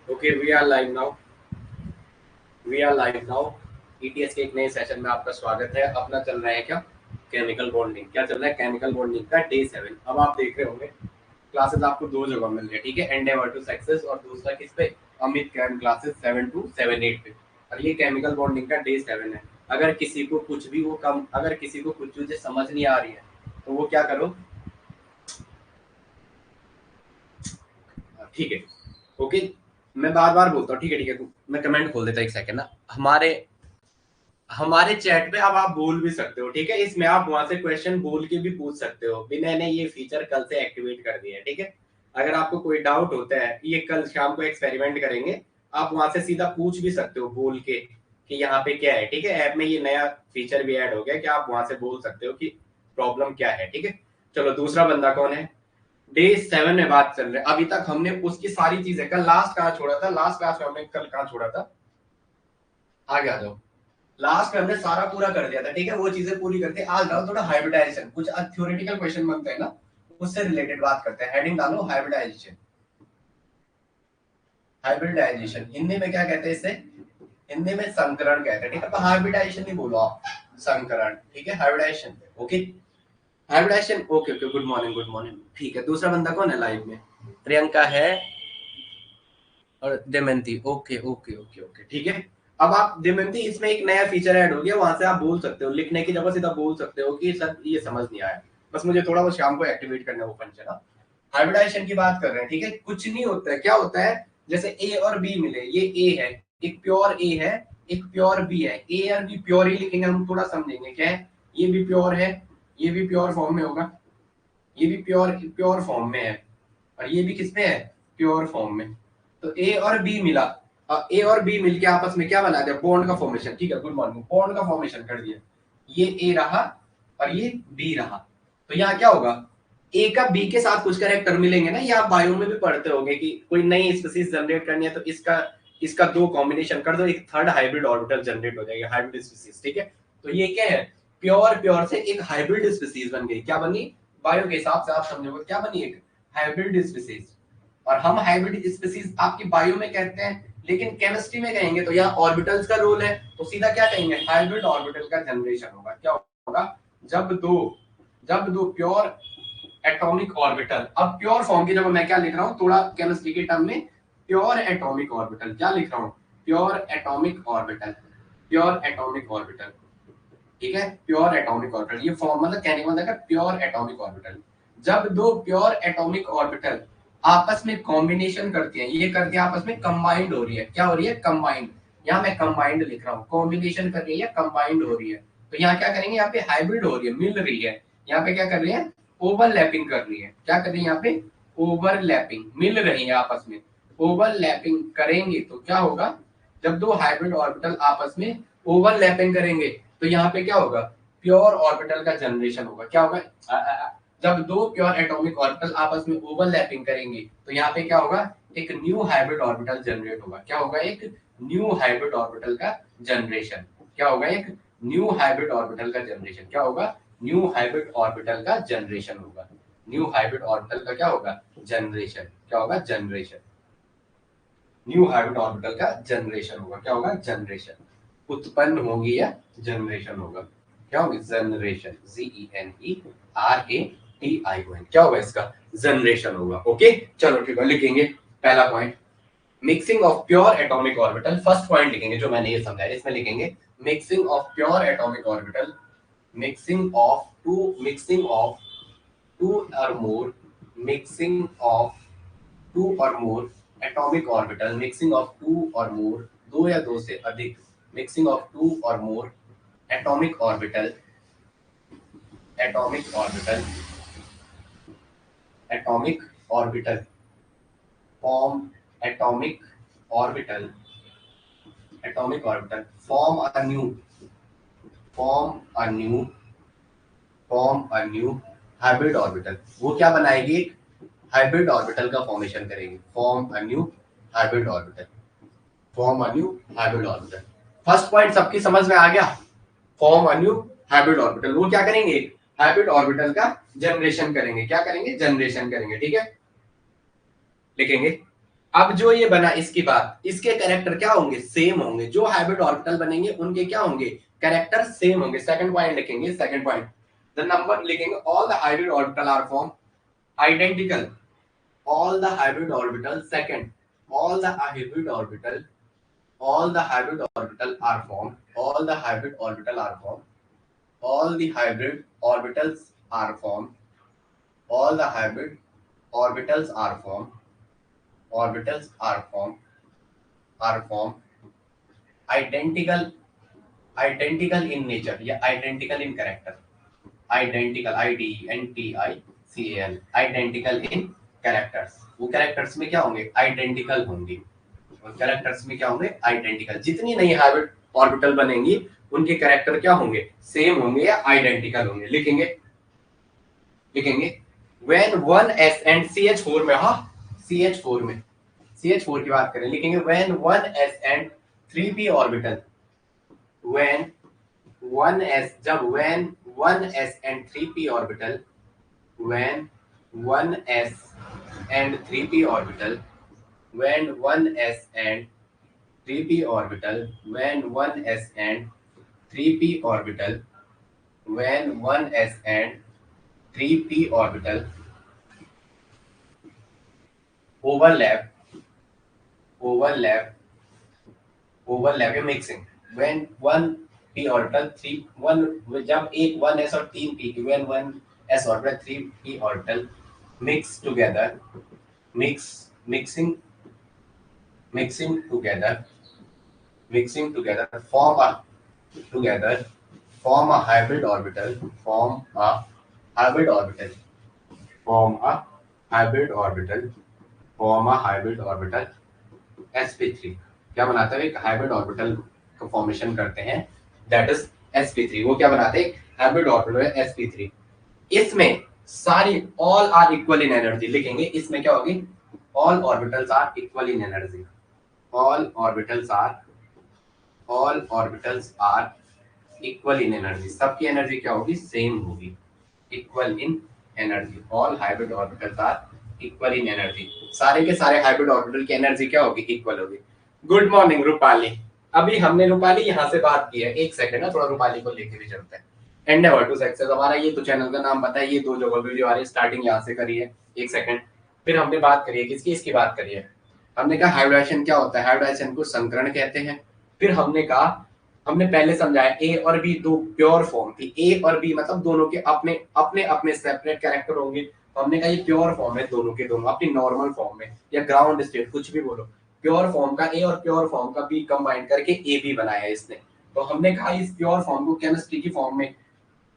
Okay we are live now. We are live now. ETS के एक नए session में आपका स्वागत है। अपना चल रहा है क्या, केमिकल बॉन्डिंग। क्या चल रहा है? केमिकल बॉन्डिंग का डे 7। अब आप देख रहे होंगे क्लासेस आपको दो जगह मिल रही है, ठीक है। एंडेवर टू सक्सेस और दूसरा किस पे? अमित कैम क्लासेस 7 to 7-8 पे। और ये केमिकल बॉन्डिंग का डे 7 है। अगर किसी को कुछ भी वो कम, अगर किसी को कुछ चीजें समझ नहीं आ रही है तो वो क्या करो, ठीक है। ओके, मैं बार बार बोलता हूँ, ठीक है ठीक है। मैं कमेंट खोल देता हूँ, एक सेकंड ना। हमारे हमारे चैट पे अब आप बोल भी सकते हो, ठीक है। इसमें आप वहां से क्वेश्चन बोल के भी पूछ सकते हो। विनय ने ये फीचर कल से एक्टिवेट कर दिया है, ठीक है। अगर आपको कोई डाउट होता है, ये कल शाम को एक्सपेरिमेंट करेंगे, आप वहां से सीधा पूछ भी सकते हो बोल के कि यहाँ पे क्या है, ठीक है। ऐप में ये नया फीचर भी ऐड हो गया कि आप वहां से बोल सकते हो कि प्रॉब्लम क्या है, ठीक है। चलो दूसरा बंदा कौन है? डे 7 में बात चल रही है। अभी तक हमने उसकी सारी चीजें, कल लास्ट कहाँ छोड़ा था, लास्ट क्लास में हमने कल कहाँ छोड़ा था, आगे आ जाओ। लास्ट में हमने सारा पूरा कर दिया था, ठीक है। वो चीजें पूरी करते आज डालो थोड़ा हाइब्रिडाइजेशन, कुछ थ्योरेटिकल क्वेश्चन बनते हैं ना, उससे रिलेटेड बात करते हैं। हेडिंग डालो हाइब्रिडाइजेशन। हाइब्रिडाइजेशन हिंदी में क्या कहते हैं इसे? हिंदी में संकरण कहते हैं, ठीक है। तो हाइब्रिडाइजेशन नहीं बोलो आप, संकरण, ठीक है। Hybridisation, okay. Hybridisation, okay okay. Good morning, good morning, ठीक है। दूसरा बंदा कौन है लाइव में? प्रियंका है और Damayanti, okay okay okay okay, ठीक है। अब आप दमयंती, इसमें एक नया फीचर ऐड हो गया, वहां से आप बोल सकते हो, लिखने की जगह सीधा बोल सकते हो कि सर ये समझ नहीं आया, बस मुझे थोड़ा वो शाम को एक्टिवेट करना है वो फंक्शन। हाइब्रिडाइजेशन की बात कर रहे हैं, ठीक है। कुछ नहीं होता है, क्या होता है, जैसे ए और बी मिले, ये ए है, एक प्योर ए है, एक प्योर बी है। ए और बी प्योर ही लिखेंगे हम, थोड़ा समझेंगे क्या है। ये भी प्योर है, ये भी प्योर फॉर्म में होगा, ये भी प्योर प्योर फॉर्म में है, और ये भी किसमें है? प्योर फॉर्म में। तो ए और बी मिला, ए और बी मिलके आपस में क्या बना दिया? बॉन्ड का फॉर्मेशन, ठीक है। Good morning. बॉन्ड का फॉर्मेशन कर दिया। ये ए रहा और ये बी रहा। तो यहाँ क्या होगा? ए का बी के साथ कुछ कैरेक्टर मिलेंगे ना, ये आप बायो में भी पढ़ते होंगे कि कोई नई स्पीसीज जनरेट करनी है तो इसका इसका दो कॉम्बिनेशन कर दो, एक थर्ड हाइब्रिड ऑर्बिटल जनरेट हो जाएगा, हाइब्रिड स्पीसीज, ठीक है। तो ये क्या है? प्योर प्योर से एक हाइब्रिड स्पीसीज बन गई। क्या बनी? बायो के हिसाब से आप समझोगे क्या बनी? एक हाइब्रिड स्पीसीज। और हम हाइब्रिड स्पीसीज आपकी बायो में कहते हैं, लेकिन केमिस्ट्री में कहेंगे तो यहाँ ऑर्बिटल्स का रोल है, तो सीधा क्या कहेंगे? हाइब्रिड ऑर्बिटल का जनरेशन होगा। क्या होगा? जब दो जब दो प्योर एटॉमिक ऑर्बिटल, अब प्योर फॉर्म की जगह मैं क्या लिख रहा हूँ थोड़ा केमिस्ट्री के टर्म में, प्योर एटॉमिक ऑर्बिटल। क्या लिख रहा हूँ? Pure atomic orbital, pure atomic orbital, ठीक है। प्योर एटॉमिक ऑर्बिटल, ये फॉर्म मतलब कहने का मतलब प्योर एटॉमिक ऑर्बिटल। जब दो प्योर एटॉमिक ऑर्बिटल आपस में कॉम्बिनेशन करती हैं, ये करके आपस में कंबाइंड हो रही है। क्या हो रही है? कंबाइंड। यहाँ मैं कंबाइंड लिख रहा हूँ, कॉम्बिनेशन कर रही है, कंबाइंड हो रही है। तो यहाँ क्या करेंगे? यहाँ पे हाइब्रिड हो रही है, मिल रही है। यहाँ पे क्या कर रही है? ओवरलैपिंग कर रही है। क्या कर रही है? यहाँ पे ओवरलैपिंग, मिल रही है आपस में। ओवरलैपिंग करेंगे तो क्या होगा? जब दो हाइब्रिड ऑर्बिटल आपस में ओवरलैपिंग करेंगे तो यहाँ पे क्या होगा? प्योर ऑर्बिटल का जनरेशन होगा। क्या होगा? जब दो प्योर एटॉमिक ऑर्बिटल आपस में ओवरलैपिंग करेंगे तो यहाँ पे क्या होगा? एक न्यू हाइब्रिड ऑर्बिटल जनरेट होगा। क्या होगा? एक न्यू हाइब्रिड ऑर्बिटल का जनरेशन। क्या होगा? एक न्यू हाइब्रिड ऑर्बिटल का जनरेशन। क्या होगा? न्यू हाइब्रिड ऑर्बिटल का जनरेशन होगा। न्यू हाइब्रिड ऑर्बिटल का क्या होगा? जनरेशन। क्या होगा? जनरेशन। न्यू हाइब्रिड ऑर्बिटल का जनरेशन होगा। क्या होगा? जनरेशन। उत्पन्न होगी या जनरेशन होगा? क्या होगी? Generation, GENERATION। क्या होगा इसका? जनरेशन होगा। ओके चलो ठीक है, लिखेंगे पहला point, mixing of pure atomic orbital. First point लिखेंगे जो मैंने ये समझाया, इसमें लिखेंगे mixing of pure atomic orbital, mixing of two or more, mixing of two or more atomic orbital, mixing of two or more, दो या दो से अधिक, mixing of two or more atomic orbital, atomic orbital, atomic orbital form, atomic orbital, atomic orbital form a new, form a new, form a new hybrid orbital. वो क्या बनाएगी? Hybrid orbital का formation करेगी। Form a new hybrid orbital, form a new hybrid orbital. First point सबकी समझ में आ गया? Form a new hybrid orbital, वो क्या करेंगे? हाइब्रिड ऑर्बिटल का जनरेशन करेंगे। क्या करेंगे? जनरेशन करेंगे, ठीक है। लिखेंगे। अब जो ये बना इसकी बात, इसके कैरेक्टर क्या होंगे, सेम होंगे। जो हाइब्रिड ऑर्बिटल बनेंगे उनके क्या होंगे, कैरेक्टर सेम होंगे। सेकंड पॉइंट लिखेंगे, सेकंड पॉइंट द नंबर लिखेंगे, all the hybrid orbital are form identical, all the hybrid orbital, second, all the hybrid orbital, all the hybrid orbital are formed, all the hybrid orbital are formed, all the hybrid orbitals are formed, all the hybrid orbitals are formed, orbitals are formed identical, identical in nature या identical in character, identical, IDENTICAL, identical in characters। वो characters में क्या होंगे, identical होंगे। और characters में क्या होंगे, आइडेंटिकल। जितनी नई हाइब्रिड ऑर्बिटल बनेंगी उनके कैरेक्टर क्या होंगे, सेम होंगे या आइडेंटिकल होंगे। लिखेंगे, लिखेंगे when 1s and CH4 में, हाँ CH4 में, CH4 की बात करें, लिखेंगे when 1s and 3p orbital, when 1s, जब when 1s and 3p orbital, when 1s and 3p orbital, when 1s and 3p orbital, when 1s and 3p orbital, when 1s and 3p orbital overlap, overlap, overlap या mixing, when 1p orbital 3 1, जब एक 1s और 3p की, when 1s orbital 3p orbital mix together, mixing together, mixing together, form a together, form a hybrid orbital, form a hybrid orbital, form a hybrid orbital, form a hybrid orbital sp3। क्या बनाते हैं, एक hybrid orbital का formation करते हैं, that is sp3। वो क्या बनाते हैं, हाइब्रिड ऑर्बिटल sp3। इसमें सारी all are equal in energy, लिखेंगे इसमें क्या होगी, all orbitals are equal in energy, all orbitals are equal in energy. सबकी एनर्जी क्या होगी, सेम होगी, equal in energy. All hybrid orbitals are equal in energy, सारे के सारे हाइब्रिड ऑर्बिटल की एनर्जी क्या होगी, इक्वल होगी। गुड मॉर्निंग रूपाली, अभी हमने रूपाली यहाँ से बात की है, एक सेकंड ना, थोड़ा रूपाली को लेके भी चलते हैं। एंडेवर टू सक्सेस हमारा ये तो चैनल का नाम पता है, ये दो जगह वीडियो आ रही है, स्टार्टिंग यहाँ से करी है, एक सेकंड। फिर हमने बात करी है किसकी, इसकी बात करी है, हमने कहा हाइब्रिडाइजेशन क्या होता है, हाइब्रिडाइजेशन को संकरण कहते हैं। फिर हमने कहा, हमने पहले समझाया ए और बी दो प्योर फॉर्म थी, ए और बी मतलब दोनों के अपने अपने अपने सेपरेट कैरेक्टर होंगे। तो हमने कहा ये प्योर फॉर्म है, दोनों के दोनों अपनी नॉर्मल फॉर्म में या ग्राउंड स्टेट कुछ भी बोलो, प्योर फॉर्म का ए और प्योर फॉर्म का बी कंबाइन करके ए बी बनाया इसने। तो हमने कहा इस प्योर फॉर्म को केमिस्ट्री की फॉर्म में,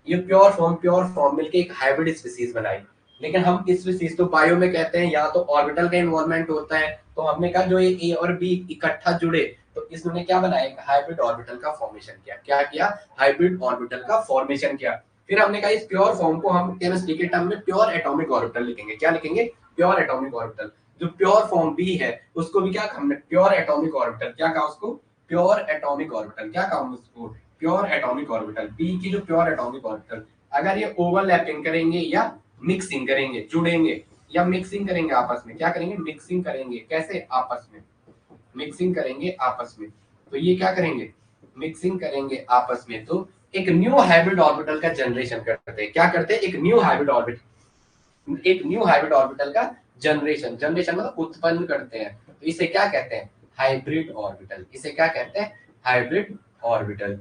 ये प्योर फॉर्म मिलके एक हाइब्रिड स्पीसीज बनाई। लेकिन हम इस स्पीसीज तो बायो में कहते हैं, या तो ऑर्बिटल का इन्वॉल्वमेंट होता है। तो हमने कहा जो ये ए और बी इकट्ठा जुड़े तो इसने क्या बनाया, एक हाइब्रिड ऑर्बिटल का फॉर्मेशन किया। क्या किया, हाइब्रिड ऑर्बिटल का फॉर्मेशन किया। फिर हमने कहा इस प्योर फॉर्म को हम केमिस्ट्री के टर्म में प्योर एटॉमिक ऑर्बिटल लिखेंगे। क्या लिखेंगे, प्योर एटॉमिक ऑर्बिटल। जो प्योर फॉर्म बी है उसको भी क्या हमने प्योर एटॉमिक ऑर्बिटल, क्या कहा उसको, प्योर एटॉमिक ऑर्बिटल। क्या कहा उसको, प्योर एटॉमिक ऑर्बिटल। बी की जो प्योर एटॉमिक ऑर्बिटल, अगर ये ओवरलैपिंग करेंगे या मिक्सिंग करेंगे, जुड़ेंगे या मिक्सिंग करेंगे आपस में, क्या करेंगे, मिक्सिंग करेंगे। कैसे, आपस में मिक्सिंग करेंगे आपस में। तो ये क्या करेंगे, मिक्सिंग करेंगे आपस में, तो एक न्यू हाइब्रिड ऑर्बिटल का जनरेशन करते हैं। क्या करते हैं, एक न्यू हाइब्रिड ऑर्बिटल, एक न्यू हाइब्रिड ऑर्बिटल का जनरेशन, जनरेशन मतलब उत्पन्न करते हैं। तो इसे क्या कहते हैं, हाइब्रिड ऑर्बिटल। इसे क्या कहते हैं, हाइब्रिड ऑर्बिटल,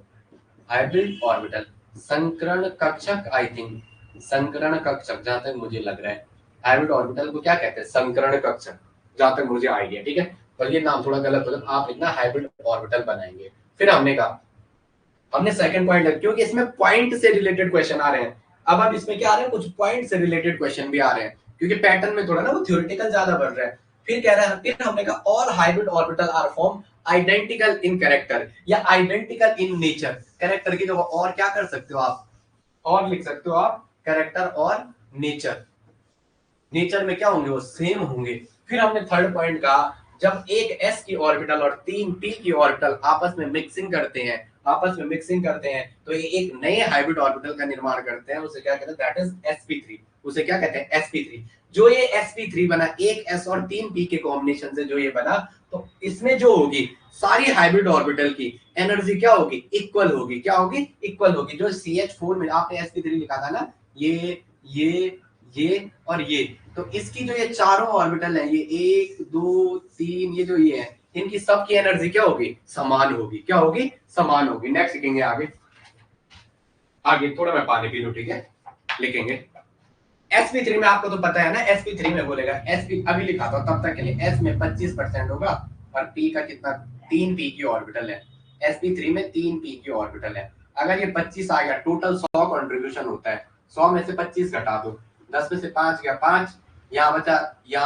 हाइब्रिड ऑर्बिटल। संकरण कक्षक, आई थिंक संकरण कक्षक, जहां तक मुझे लग रहा है हाइब्रिड ऑर्बिटल को क्या कहते हैं, संकरण कक्षक, जहां तक मुझे आइडिया। ठीक है, पर ये नाम थोड़ा गलत हो, आप लिखना हाइब्रिड ऑर्बिटल बनाएंगे। फिर हमने कहा, हमने सेकंड पॉइंट लगा, क्योंकि इसमें पॉइंट से रिलेटेड क्वेश्चन आ रहे हैं। अब इसमें क्या आ रहे हैं, कुछ पॉइंट से रिलेटेड क्वेश्चन भी आ रहे हैं, क्योंकि पैटर्न में थोड़ा ना वो थ्योरेटिकल ज्यादा बढ़ रहा है। फिर कह रहा है, फिर हमने कहा all hybrid orbital are form identical in character या आइडेंटिकल इन नेचर। कैरेक्टर की जगह और क्या कर सकते हो आप, और लिख सकते हो आप कैरेक्टर और नेचर। नेचर में क्या होंगे, वो सेम होंगे। फिर हमने थर्ड पॉइंट कहा, जब एक s की ऑर्बिटल और 3 p की ऑर्बिटल आपस में मिक्सिंग करते हैं, आपस में मिक्सिंग करते हैं तो ये एक नए हाइब्रिड ऑर्बिटल का निर्माण करते हैं। उसे क्या कहते हैं, दैट इज sp3। उसे क्या कहते हैं, sp3। जो ये sp3 बना, एक s और 3p के कॉम्बिनेशन से जो ये बना, तो इसमें जो होगी सारी हाइब्रिड ऑर्बिटल की एनर्जी क्या होगी, इक्वल होगी। क्या होगी, इक्वल होगी। जो CH4 में आपने sp3 लिखा था ना, ये और ये, तो इसकी जो ये चारों ऑर्बिटल है, ये 1 2 3, ये जो ये है, इनकी सबकी एनर्जी क्या होगी, समान होगी। क्या होगी, समान होगी। नेक्स्ट लिखेंगे आगे, आगे थोड़ा मैं पानी पी लूं, ठीक है। लिखेंगे sp3 में, आपको तो पता है ना, sp3 में बोलेगा sp, अभी लिखा था तब तक के लिए, s में 25% होगा और p का कितना, 3p की ऑर्बिटल है। sp3 में 3p की ऑर्बिटल है। अगर ये 25 आ गया, टोटल 100 कंट्रीब्यूशन होता है, 100 में से 25 घटा दो, 10 में से 5 गया 5, यहाँ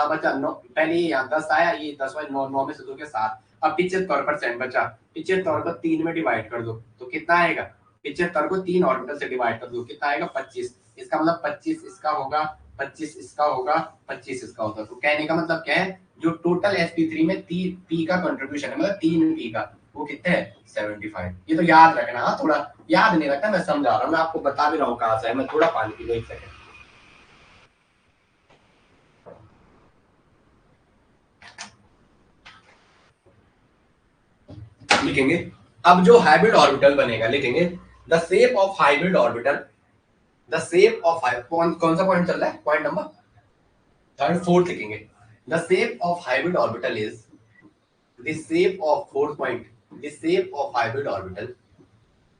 बचा 9, पहले यहाँ 10 आया, ये 10 में 9 में से 2 के 7, अब 75% बचा। 75 को 3 में डिवाइड कर दो तो कितना आएगा, 75 को 3 ऑर्बिटल से डिवाइड कर दो, कितना आएगा 25। इसका मतलब 25 इसका होगा, 25 इसका होगा, 25 इसका होगा। तो कहने का मतलब क्या है, जो टोटल sp3 में p का कंट्रीब्यूशन है, मतलब 3p का, वो कितने है, 75। ये तो याद रखना। हाँ, थोड़ा याद नहीं रखना, मैं समझा रहा हूँ, मैं आपको बता भी रहा हूँ कहाँ से है। मैं थोड़ा पानी पी लो, 1 सेकंड। लिखेंगे अब जो हाइब्रिड ऑर्बिटल बनेगा, लिखेंगे the shape of hybrid orbital, the shape of, कौन सा पॉइंट चल रहा है, पॉइंट नंबर थर्ड, फोर्थ लिखेंगे। The shape of hybrid orbital is the shape of, fourth point, the shape of hybrid orbital,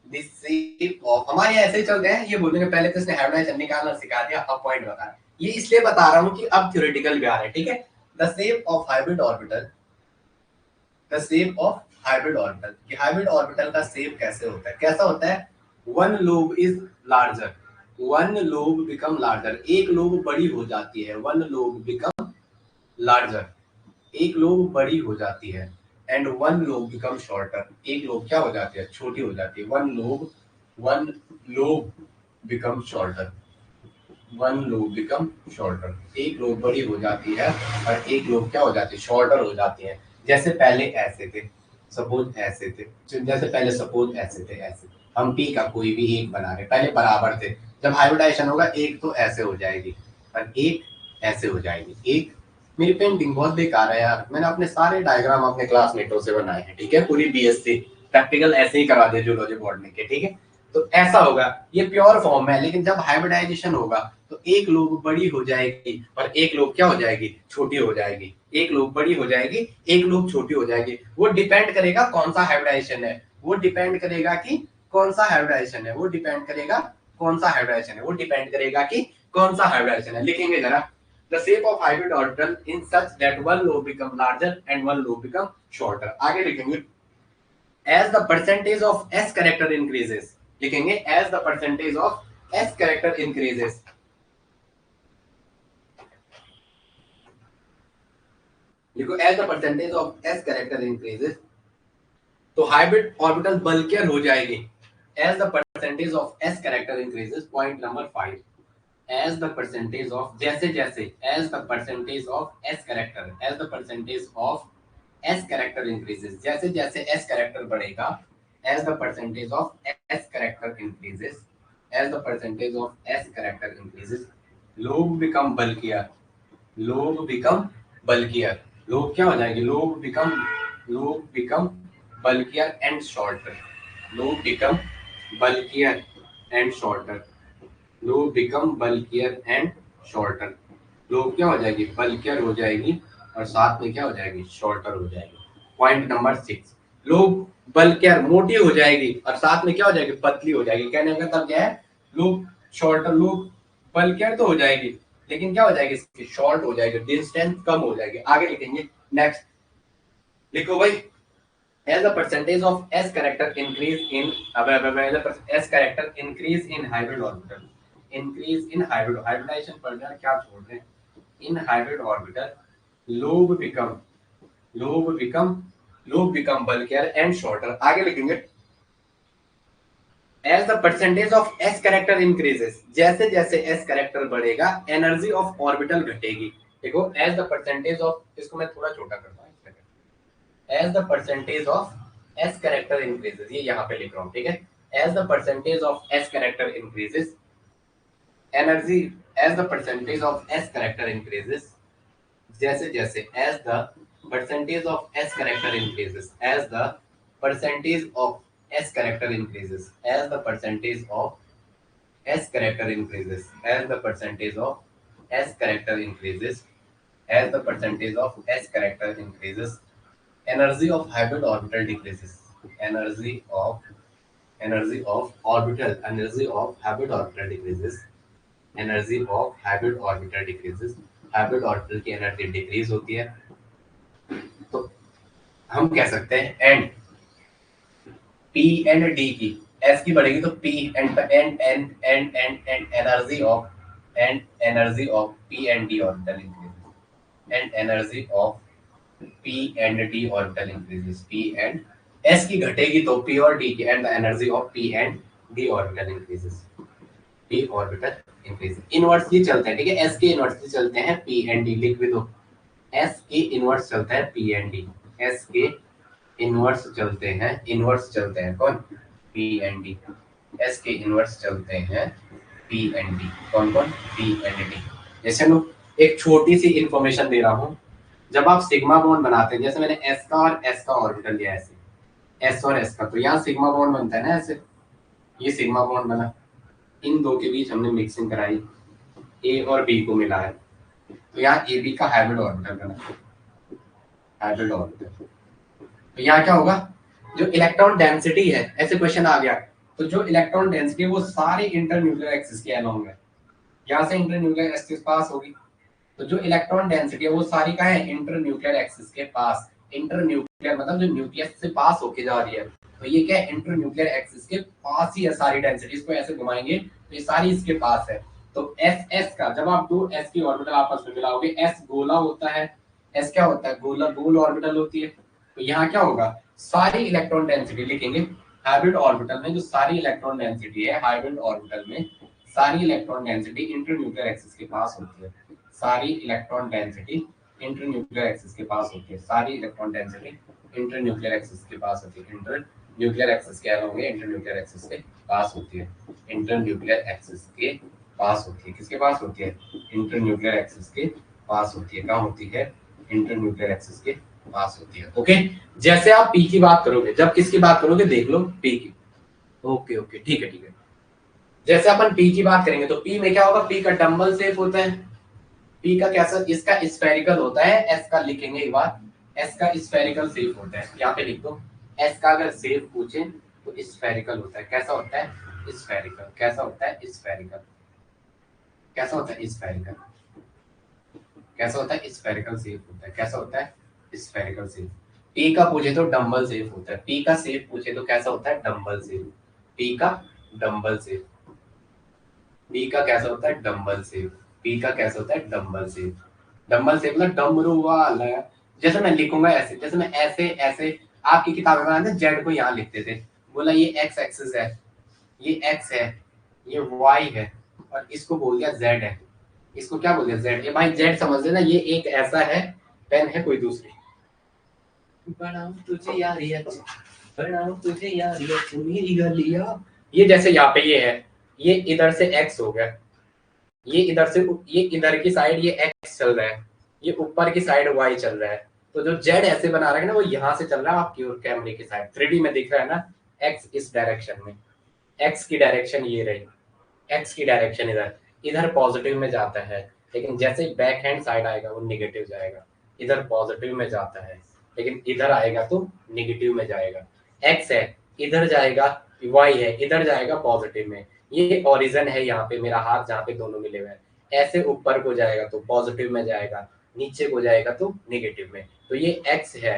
the shape of, हमारे ऐसे ही चलते हैं, ये बोलेंगे पहले तो इसने हाइब्रिडाइजेशन निकालना सिखा दिया, अब पॉइंट बता रहा है। ये इसलिए बता रहा हूं कि अब थ्योरेटिकल भी आ रहा है, ठीक है। The shape of hybrid orbital, the shape of hybrid orbital, कि हाइब्रिड ऑर्बिटल का शेप कैसे होता है, कैसा होता है। One lobe is larger, one lobe become larger, एक लोब बड़ी हो जाती है, वन लोब बिकम लार्जर, एक लोब बड़ी हो जाती है, and one lobe become shorter, एक लोब क्या हो जाती है, छोटी हो जाती है। One lobe become shorter, one lobe become shorter, एक लोब बड़ी हो जाती है और एक लोब क्या हो जाती है, शॉर्टर हो जाती है। जैसे पहले ऐसे थे, सपोज ऐसे थे, जैसे पहले सपोज ऐसे थे, ऐसे हम पी का कोई भी एक बना रहे, पहले बराबर थे, जब हाइब्रिडाइजेशन होगा एक तो ऐसे हो जाएगी और एक ऐसे हो जाएगी। एक, मेरी पेंटिंग बहुत बेकार है यार, मैंने अपने सारे डायग्राम अपने क्लासमेटों से बनाए हैं, ठीक है, पूरी बीएससी प्रैक्टिकल ऐसे ही करा दे जूलॉजी बोर्ड में के, ठीक है। तो ऐसा होगा, ये प्योर फॉर्म है, लेकिन जब हाइब्रिडाइजेशन होगा तो एक लोब बड़ी हो जाएगी और एक लोब क्या हो जाएगी, छोटी हो जाएगी। एक लोब बड़ी हो जाएगी, एक लोब छोटी हो जाएगी। वो डिपेंड करेगा कौन सा हाइब्रिडाइजेशन है, वो डिपेंड करेगा कि कौन सा हाइब्रिडाइजेशन है, वो डिपेंड करेगा कौन सा हाइब्रिडाइजेशन है, वो डिपेंड करेगा कि कौन सा हाइब्रिडाइजेशन है। लिखेंगे जरा, the shape of hybrid orbital in such that one lobe become larger and one lobe become shorter। आगे लिखेंगे as the percentage of s character increases, लिखेंगे as the percentage of s character increases, लिखो as the percentage of s character increases, तो hybrid orbital bulkier हो जाएगी as the percentage of s character increases। Point number 5, as the percentage of, जैसे जैसे as the percentage of s character, as the percentage of s character increases, जैसे जैसे s character बढ़ेगा, as the percentage of s character increases, as the percentage of s character increases, lobe become bulkier, lobe become bulkier, lobe क्या हो जाएगी, lobe become bulkier and shorter, lobe become bulkier and shorter, lobe become bulkier and shorter, lobe क्या हो जाएगी, bulkier हो जाएगी और साथ में क्या हो जाएगी, शॉर्टर हो जाएगी। पॉइंट नंबर 6, लोब बल्कियर मोटी हो जाएगी और साथ में क्या हो जाएगी, पतली हो जाएगी। कहने का मतलब क्या है, लोब शॉर्टर, लोब बल्कियर तो हो जाएगी लेकिन क्या हो जाएगी, इसकी शॉर्ट हो जाएगी, डिस्टेंस कम हो जाएगी। आगे लिखेंगे, नेक्स्ट लिखो भाई, as the percentage of s character increase in s character increase in hybrid orbital, increase in hybridization पढ़ रहे हैं, क्या छोड़ रहे हैं, in hybrid orbital lobe become lobe become bulkier and shorter। आगे लिखेंगे as the percentage of s character increases, जैसे जैसे s character बढ़ेगा एनर्जी ऑफ ऑर्बिटल घटेगी। देखो as the percentage of, इसको मैं थोड़ा छोटा करता हूँ, as the percentage of s character increases, ये यहाँ पे लिख रहा हूँ, ठीक है। as the percentage of s character increases, energy as the percentage of s character increases, जैसे जैसे as the percentage of s character increases, as the percentage of s character increases, as the percentage of s character increases, as the percentage of s character increases, as the percentage of s character increases, energy of hybrid orbital decreases, energy of energy of hybrid orbital decreases, energy of hybrid orbital decreases, hybrid orbital की energy decrease होती है। तो हम कह सकते हैं and P and D की, S की बढ़ेगी तो P and energy of P and D orbital increases, and energy of P and D orbital increases, P and S की घटेगी तो पी और डी की, and the energy of P and D orbital increases, P orbital increases. Inversely चलते हैं, ठीक है, S के इनवर्सली चलते हैं पी एंड डी, लिख भी दो, एस के इनवर्स चलता है पी एंड डी, एस के इनवर्स चलते हैं कौन, पी एंड डी, एस के इनवर्स चलते हैं पी एंड डी, कौन कौन, पी एंड डी। जैसे मैं एक छोटी सी इंफॉर्मेशन दे रहा हूं, जब आप सिग्मा बॉन्ड बनाते हैं, जैसे मैंने एस का और एस का ऑर्बिटल लिया ऐसे, एस और एस का, तो यहाँ सिग्मा बॉन्ड बनता है ना ऐसे, ये सिग्मा बॉन्ड बना, इन दो के बीच हमने मिक्सिंग कराई, ए और बी को मिलाया, तो यहाँ ए बी का हाइब्रिड ऑर्बिटल बना, हाइब्रिड ऑर्बिटल। तो यहाँ क्या होगा, जो इलेक्ट्रॉन डेंसिटी है, ऐसे क्वेश्चन आ गया, तो जो इलेक्ट्रॉन डेंसिटी है वो सारे इंटरन्यूक्लियर एक्सिस के अलोंग है, यहाँ से इंटरन्यूक्लियर एक्सिस पास होगी, तो जो इलेक्ट्रॉन डेंसिटी है वो सारी कहाँ है, इंटरन्यूक्लियर एक्सिस के पास, इंटरन्यूक्लियर मतलब जो न्यूक्लियस से पास होके जा रही है, तो ये क्या है, इंटरन्यूक्लियर एक्सिस के पास ही है सारी डेंसिटी, इसको ऐसे घुमाएंगे तो ये सारी इसके पास है। तो एस एस का, जब आप दो एस की ऑर्बिटल आपस में मिलाओगे, एस गोला होता है, एस क्या होता है, गोला, गोल ऑर्बिटल होती है, तो यहाँ क्या होगा, सारी इलेक्ट्रॉन डेंसिटी लिखेंगे हाइब्रिड ऑर्बिटल में, जो सारी इलेक्ट्रॉन डेंसिटी है हाइब्रिड ऑर्बिटल में, सारी इलेक्ट्रॉन डेंसिटी इंटरन्यूक्लियर एक्सिस के पास होती है, सारी इलेक्ट्रॉन डेंसिटी इंटरन्यूक्लियर एक्सिस के पास होती है, सारी इलेक्ट्रॉन डेंसिटी इंटरन्यूक्लियर एक्सिस के पास होती है, इंटरन्यूक्लियर एक्सिस के अलावा इंटरन्यूक्लियर एक्सिस के पास होती है, इंटरन्यूक्लियर एक्सिस के पास होती है, किसके पास होती है, इंटरन्यूक्लियर एक्सिस के पास होती है, कहाँ होती है, इंटरन्यूक्लियर एक्सिस के पास होती है। ओके, जैसे आप पी की बात करोगे, जब किसकी बात करोगे देख लो, पी की, ओके ओके ठीक है ठीक है, जैसे अपन पी की बात करेंगे तो पी में क्या होगा, पी का डंबल शेप होता है, पी का कैसा, इसका स्फेरिकल होता है, एस का लिखेंगे एक बार, एस का स्फेरिकल शेप होता है, यहाँ पे लिख दो, एस का अगर शेप पूछे तो स्फेरिकल होता है, कैसा होता है, स्फेरिकल, कैसा होता है, स्फेरिकल, कैसा होता है, स्फेरिकल, कैसा होता है, स्फेरिकल शेप होता है, कैसा होता है, स्फेरिकल शेप। पी का पूछे तो डंबल शेप होता है, पी का शेप पूछे तो कैसा होता है, डंबल शेप, पी का डंबल शेप, पी का कैसा होता है, डंबल शेप, पी का कैसा होता है, डंबल शेप, डंबल शेप मतलब डमरू वाला, जैसे मैं लिखूंगा ऐसे, जैसे मैं ऐसे ऐसे, आपकी किताब में जेड को यहाँ लिखते थे, बोला ये एक्स एक्सिस है, ये एक्स है, ये वाई है, और इसको बोल दिया जेड है, इसको क्या बोल दिया, जेड, ये भाई जेड समझ लेना, ये एक ऐसा है, पेन है कोई दूसरी, बनाऊं तुझे यारी अच्छी, बनाऊं तुझे यारी अच्छी मेरी गलियां, ये जैसे यहाँ पे ये है, ये इधर से एक्स हो गया, ये इधर से, ये इधर की साइड ये एक्स चल रहा है, ये ऊपर की साइड वाई चल रहा है, तो जो जेड ऐसे बना रहा है ना वो यहाँ से चल रहा है आपकी और कैमरे की साइड, 3D में दिख रहा है ना, एक्स इस डायरेक्शन में, एक्स की डायरेक्शन ये रही, एक्स की डायरेक्शन इधर, इधर पॉजिटिव में जाता है, लेकिन जैसे ही बैक हैंड साइड आएगा वो निगेटिव जाएगा, इधर पॉजिटिव में जाता है लेकिन इधर आएगा तो निगेटिव में जाएगा, एक्स है इधर जाएगा, वाई है इधर जाएगा पॉजिटिव में, ये ओरिजिन है यहाँ पे मेरा हाथ जहाँ पे दोनों मिले हुए हैं, ऐसे ऊपर को जाएगा तो पॉजिटिव में जाएगा, नीचे को जाएगा तो निगेटिव में, तो ये एक्स है,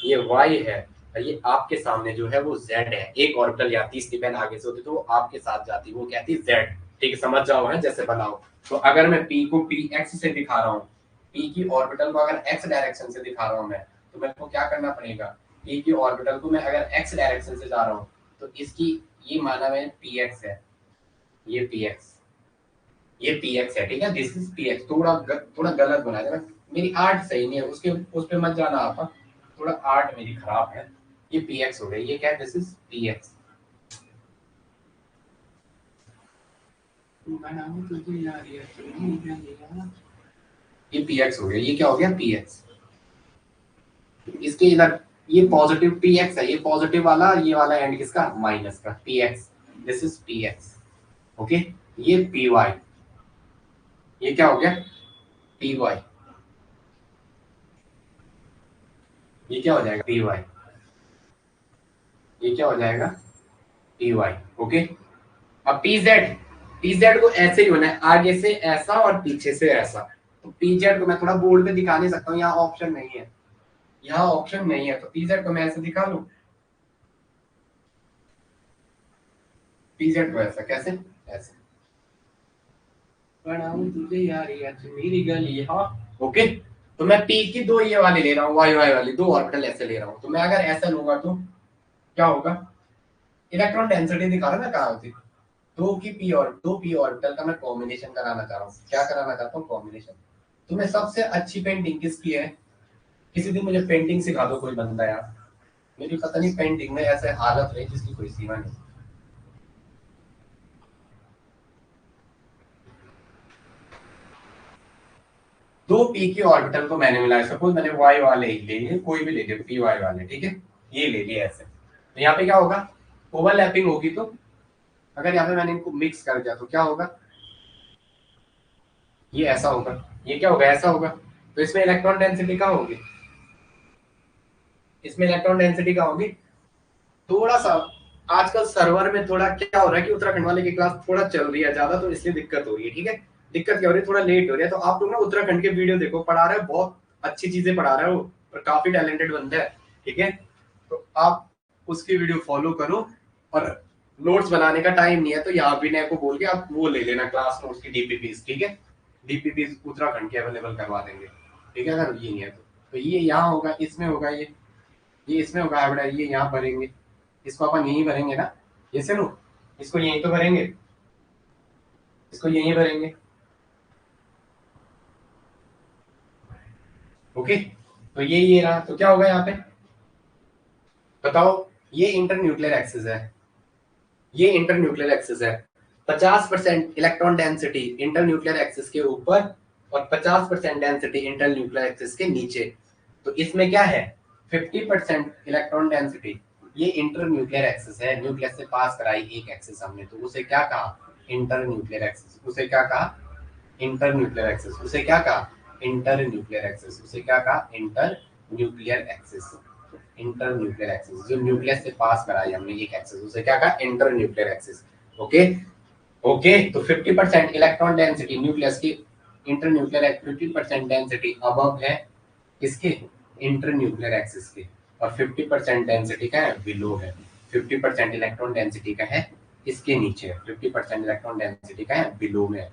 ये वाई है, और ये आपके सामने जो है वो जेड है, एक ऑर्बिटल या 30 पेन आगे से होती तो वो आपके साथ जाती, वो कहती जेड, ठीक है, समझ जाओ है जैसे बनाओ। तो अगर मैं पी को पी एक्स से दिखा रहा हूँ, पी की ऑर्बिटल को अगर एक्स डायरेक्शन से दिखा रहा हूँ मैं, तो मेरे को क्या करना पड़ेगा, पी की ऑर्बिटल को मैं अगर एक्स डायरेक्शन से जा रहा हूँ तो इसकी ये माना मैं पी एक्स है, ये पी एक्स, ये पी एक्स है, ठीक है, दिस इज पी एक्स, थोड़ा गलत बना देना, मेरी आर्ट सही नहीं है, उसके उस पे मत जाना आप, थोड़ा आर्ट मेरी खराब है, ये पी एक्स हो गई, ये क्या है, दिस इज पी एक्स, ये पी एक्स हो गया, ये क्या हो गया पी एक्स। इसके इधर ये पॉजिटिव पी एक्स है, ये पॉजिटिव वाला, ये वाला एंड किसका माइनस का P x, this is P x. Okay, ये पी वाई, ये क्या हो गया पी वाई, ये क्या हो जाएगा पी वाई, ये क्या हो जाएगा पी वाई। ओके, अब पी जेड, पी जेड को ऐसे ही होना है, आगे से ऐसा और पीछे से ऐसा। तो पी जेड को मैं थोड़ा बोर्ड पे दिखा नहीं सकता हूँ, यहाँ ऑप्शन नहीं है, यहाँ ऑप्शन नहीं है, तो पी जेड को मैं ऐसे दिखा लू, पी जेड को ऐसा कैसे, ऐसे तुझे यारी आज मेरी गली। हाँ ओके, तो मैं पी की दो ये वाले ले रहा हूँ, वाई वाई वाली दो ऑर्बिटल ऐसे ले रहा हूँ, तो मैं अगर ऐसा लूंगा तो क्या होगा, इलेक्ट्रॉन डेंसिटी दिखा रहा है ना कहाँ होती, दो पी ऑर्बिटल का मैं कॉम्बिनेशन कराना चाह रहा हूँ, क्या कराना चाहता हूँ कॉम्बिनेशन। तुम्हें सबसे अच्छी पेंटिंग किसकी है, किसी दिन मुझे पेंटिंग सिखा दो कोई बंदा यार, मेरी पता नहीं पेंटिंग में ऐसे हालत रही जिसकी कोई सीमा नहीं। दो पी की ऑर्बिटल को मैंने मिलाया, सपोज मैंने वाई वाले ही ले लिए, कोई भी ले लिया पी वाई वाले, ठीक है, ये ले लिया ऐसे, तो यहाँ पे क्या होगा ओवरलैपिंग होगी, तो अगर यहाँ पे मैंने इनको मिक्स कर दिया तो क्या होगा, ये ऐसा होगा, ये क्या होगा ऐसा होगा, तो इसमें इलेक्ट्रॉन डेंसिटी कहाँ होगी, इसमें इलेक्ट्रॉन डेंसिटी कहाँ होगी, थोड़ा सा आजकल सर्वर में थोड़ा क्या हो रहा है कि उत्तराखंड वाले की क्लास थोड़ा चल रही है ज्यादा, तो इसलिए दिक्कत हो रही है, ठीक है, दिक्कत क्या हो रही है, थोड़ा लेट हो रही है, तो आप लोग ना उत्तराखंड के वीडियो देखो, पढ़ा रहा है बहुत अच्छी चीजें पढ़ा रहा है वो, और काफी टैलेंटेड बंदा है, ठीक है, तो आप उसकी वीडियो फॉलो करो, और नोट्स बनाने का टाइम नहीं है तो यहाँ विनय को बोल के आप वो ले लेना क्लास नोट्स की डीपीपीस, ठीक है, डीपीपीस उत्तराखंड के अवेलेबल करवा देंगे, ठीक है, अगर ये नहीं है तो ये यहाँ होगा, इसमें होगा, ये इसमें होगा हाइब्रिड, ये यहाँ भरेंगे, इसको अपन यहीं भरेंगे ना, ये से लो, इसको यहीं तो भरेंगे, इसको यहीं भरेंगे। ओके, तो ये रहा, तो क्या होगा यहाँ पे बताओ, ये इंटरन्यूक्लियर एक्सिस है, ये इंटरन्यूक्लियर एक्सिस है, 50% इलेक्ट्रॉन डेंसिटी इंटरन्यूक्लियर एक्सिस के ऊपर और 50% डेंसिटी इंटरन्यूक्लियर एक्सिस के नीचे, तो इसमें क्या है 50% इलेक्ट्रॉन डेंसिटी, ये इंटरन्यूक्लियर एक्सिस है, न्यूक्लियस से पास कराई एक एक्सिस हमने, तो उसे क्या कहा इंटरन्यूक्लियर एक्सिस, उसे क्या कहा इंटरन्यूक्लियर एक्सिस, उसे क्या कहा इंटरन्यूक्लियर एक्सिस, उसे क्या कहा इंटरन्यूक्लियर एक्सिस, इंटरन्यूक्लियर एक्सिस, जो न्यूक्लियस से पास कराई हमने एक एक्सिस, उसे क्या कहा इंटरन्यूक्लियर एक्सिस। ओके, ओके, तो 50% इलेक्ट्रॉन डेंसिटी न्यूक्लियस की इंटरन्यूक्लियर 50% डेंसिटी अबव है किसके इंटरन्यूक्लियर एक्सिस के, और 50% डेंसिटी का है बिलो है, 50% इलेक्ट्रॉन डेंसिटी का है इसके नीचे है, 50% इलेक्ट्रॉन डेंसिटी का है बिलो में,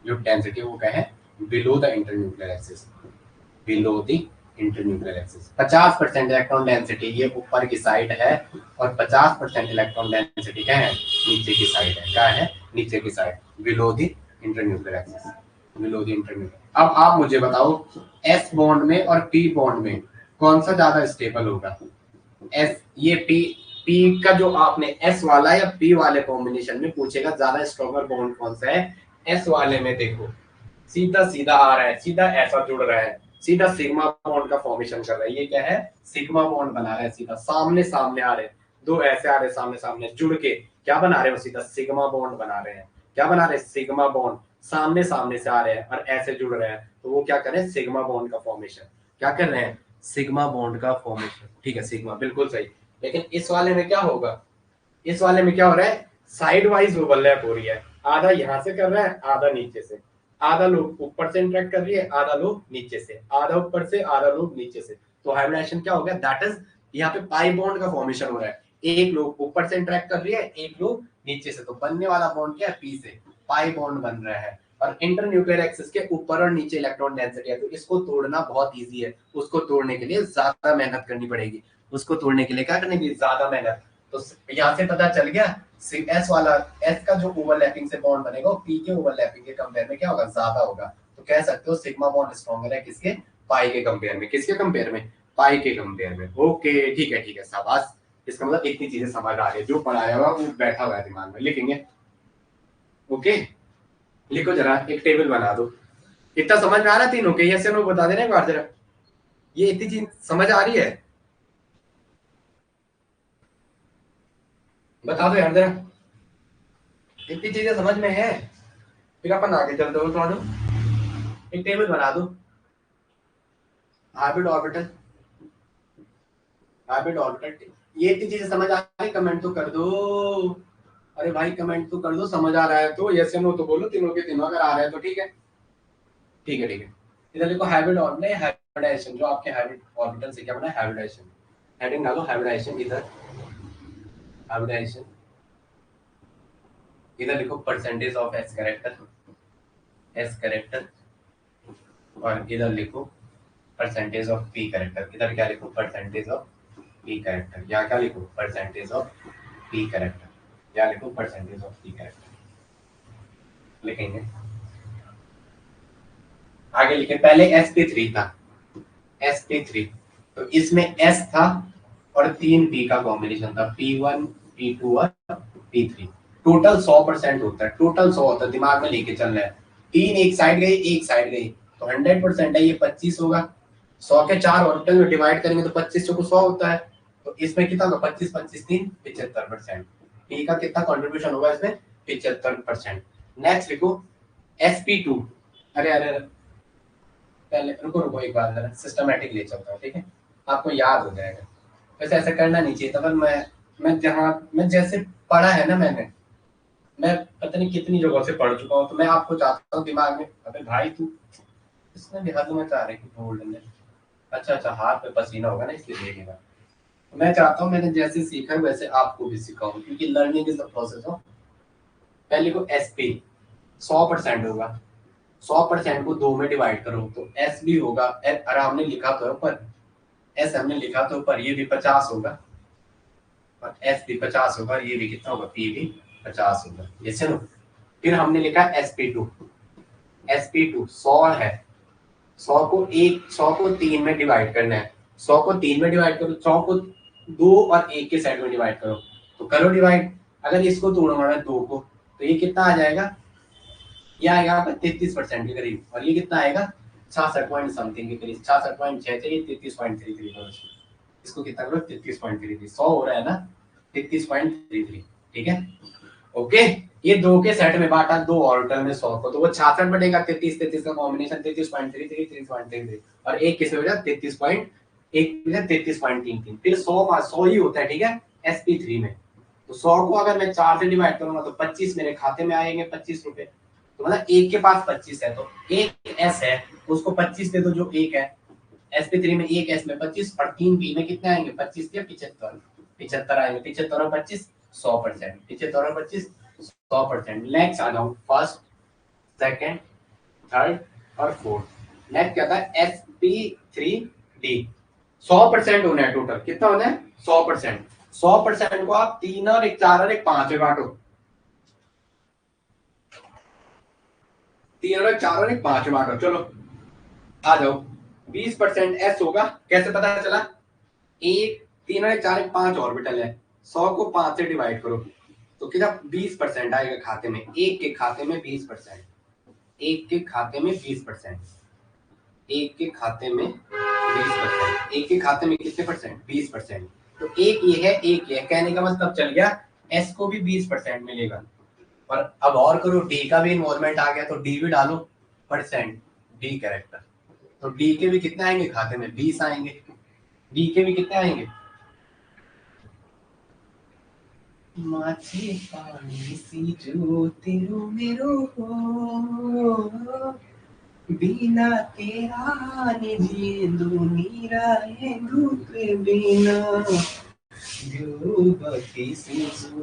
जो डेंसिटी वो क्या है below the internuclear axis, below the internuclear axis. 50% electron density ये ऊपर की साइड है, और 50% इलेक्ट्रॉन डेंसिटी क्या है नीचे की साइड है, क्या है नीचे की side, below the internuclear axis, below the internuclear. अब आप मुझे बताओ एस बॉन्ड में और पी बॉन्ड में कौन सा ज्यादा स्टेबल होगा, एस ये पी का जो आपने एस वाला या पी वाले कॉम्बिनेशन में पूछेगा ज्यादा स्ट्रॉन्गर बॉन्ड कौन सा है, एस वाले में देखो सीधा सीधा आ रहा है, सीधा ऐसा जुड़ रहा है, सीधा सिग्मा बॉन्ड का फॉर्मेशन कर रहा है, ये क्या है सिग्मा बॉन्ड बना रहा है, सीधा सामने सामने आ रहे हैं, दो ऐसे आ रहे हैं सामने सामने जुड़ के क्या बना रहे हो सीधा सिग्मा बॉन्ड बना रहे हैं, क्या बना रहे हैं सिग्मा बॉन्ड, सामने सामने से आ रहे हैं और ऐसे जुड़ रहे हैं, तो वो क्या कर रहे हैं सिग्मा बॉन्ड का फॉर्मेशन, क्या कर रहे हैं सिग्मा बॉन्ड का फॉर्मेशन, ठीक है सिग्मा बिल्कुल सही। लेकिन इस वाले में क्या होगा, इस वाले में क्या हो रहा है साइड वाइज ओवरलैप हो रही है, आधा यहाँ से कर रहा है आधा नीचे से, आधा लोग ऊपर से इंटरेक्ट कर रही है आधा लोग नीचे से, आधा ऊपर से आधा लोग नीचे से, तो हाइब्रिडेशन क्या हो गया दैट इज यहाँ पे पाई बॉन्ड का फॉर्मेशन हो रहा है, एक लोग ऊपर से इंटरेक्ट कर रही है एक लोग नीचे से, तो बनने वाला बॉन्ड क्या है पी से पाई बॉन्ड बन रहा है, और इंटरन्यूक्लियर एक्सिस के ऊपर और नीचे इलेक्ट्रॉन डेंसिटी है, तो इसको तोड़ना बहुत इजी है, उसको तोड़ने के लिए ज्यादा मेहनत करनी पड़ेगी, उसको तोड़ने के लिए क्या करने की ज्यादा मेहनत, तो यहाँ से पता चल गया एस वाला, एस का जो ओवरलैपिंग से बॉन्ड बनेगा पी के ओवरलैपिंग के कंपेयर में क्या होगा ज्यादा होगा, तो कह सकते हो सिग्मा बॉन्ड स्ट्रॉन्गर है किसके पाई के कंपेयर में, किसके कंपेयर में पाई के कंपेयर में। ओके ठीक है शाबाश, इसका मतलब इतनी चीजें समझ आ रही है, जो पढ़ाया हुआ वो बैठा हुआ है दिमाग में, लिखेंगे ओके। लिखो जरा, एक टेबल बना दो। इतना समझ में आ रहा है तीनों के? यस या नो बता देना एक बार जरा। ये इतनी चीज समझ आ रही है? बता दो यार जरा, इतनी चीजें समझ में है? फिर अपन आगे चलते हो। थोड़ा एक टेबल बना दो, हैबिट ऑर्बिटल, हैबिट ऑर्बिटल। ये इतनी चीजें समझ आ रही? कमेंट तो कर दो। अरे भाई कमेंट तो कर दो, समझ आ रहा है तो यस या नो तो बोलो, तीनों के तीनों। अगर आ रहा है तो ठीक है, ठीक है, ठीक है। इधर देखो हैबिट ऑर्बिटल, हाइब्रिडाइजेशन, जो आपके हैबिट ऑर्बिटल से क्या बना है? हाइब्रिडाइजेशन। हेडिंग डालो हाइब्रिडाइजेशन, इधर हाइब्रिडाइजेशन। इधर लिखो percentage of S character, S character. और इधर लिखो परसेंटेज ऑफ पी कैरेक्टर। इधर क्या लिखो? Percentage of P character. यहाँ क्या लिखो? Percentage of P character. यहाँ लिखो परसेंटेज ऑफ पी कैरेक्टर। लिखेंगे आगे लिखे। पहले sp3 था, sp3, तो इसमें s था और 3p का कॉम्बिनेशन था, p1 p2 और p3। टोटल 100% होता है, टोटल 100 होता है, दिमाग में लेके चल रहा है। 3 एक साइड गई, एक साइड गई, तो 100% है, ये 25 होगा। 100 के 4 ऑर्बिटल में डिवाइड करेंगे तो 25 को 100 होता है, तो इसमें कितना होगा? 25 25 3 75%। p का कितना कंट्रीब्यूशन होगा इसमें? 75%। नेक्स्ट लिखो sp2। अरे अरे अरे, पहले रुको रुको, एक बार जरा सिस्टमैटिक ले चलता हूँ, ठीक है? आपको याद हो जाएगा। वैसे ऐसा करना नहीं चाहिए था, पर मैं जैसे पढ़ा है ना मैंने, मैं पता नहीं कितनी जगहों से पढ़ चुका हूँ, तो मैं आपको चाहता हूँ दिमाग में। अबे भाई तू इसमें भी हद मचा रहे कि बोल्ड है। अच्छा अच्छा, हाथ पे पसीना होगा ना इसलिए देखेगा। मैं चाहता हूँ मैंने जैसे सीखा है वैसे आपको भी सिखाऊं, क्योंकि learning is the process of. पहले को एसपी 100% होगा, 100% को 2 में डिवाइड करो तो एस भी होगा। अरे हमने लिखा तो है ऊपर, एस हमने लिखा तो ऊपर, ये भी 50 होगा और एस भी 50 होगा, और ये भी कितना होगा? पी भी 50 होगा। ये चलो, फिर हमने लिखा sp2। sp2 100 है, 100 को 3 में डिवाइड करना है। 100 को 3 में डिवाइड करो, 100 को 2 और 1 के साइड में डिवाइड करो, तो करो डिवाइड। अगर इसको तोड़ूंगा मैं 2 को, तो ये कितना आ जाएगा? ये आएगा आपका 33% के करीब, और ये कितना आएगा? 66 पॉइंट समथिंग के करीब, 66.6 चाहिए, 33.33 करो। इसको कितना करो? 33.33। 100 हो रहा है ना, 33.33, ठीक है? ओके, ये 2 के सेट में बांटा, 2 ऑर्बिटल में 100 को, तो वो 66 बनेगा। 33 33 का कॉम्बिनेशन 33.33 33.33, और एक किस में बचा? 33.33, फिर 100 ही होता है, ठीक है? sp3 में तो 100 को अगर मैं 4 से डिवाइड करूंगा तो 25 मेरे खाते में आएंगे, 25 रुपए। तो मतलब एक के पास 25 है, तो एक एस है, उसको 25 दे दो जो एक है। sp3 में एक एस में 25 और 3 पी में कितने आएंगे? 25 के 75, 75 आएंगे। 75 और 25 100%, 75 और 25 100%। नेक्स्ट आ जाओ, फर्स्ट सेकंड थर्ड और फोर्थ। नेक्स्ट क्या था? sp3d 100% होना है। टोटल कितना होना है? 100%। 100% को आप 3 और 1 4 और 1 5 में बांटो, 3 और 1 4 और 1 5 में बांटो। चलो आ जाओ, 20% एस होगा। कैसे पता चला? एक 3 और 1 4 1 5 ऑर्बिटल है, 100 को 5 से डिवाइड करो तो कितना? 20% आएगा खाते में, एक के खाते में 20%, एक के खाते में 20%, एक के खाते में 20%, एक के खाते में कितने परसेंट? 20%। तो एक ये है, एक ये है, कहने का मतलब चल गया एस को भी 20% मिलेगा। और अब और करो, डी का भी इन्वॉल्वमेंट आ गया, तो डी भी डालो परसेंट, डी कैरेक्टर। तो डी के भी कितने आएंगे खाते में? 20 आएंगे। डी के भी कितने आएंगे? माछी पानी सी जो तेरो मेरो हो, बिना तेरा ने जींदू नीरा है दूत बिना, जो बती सी जो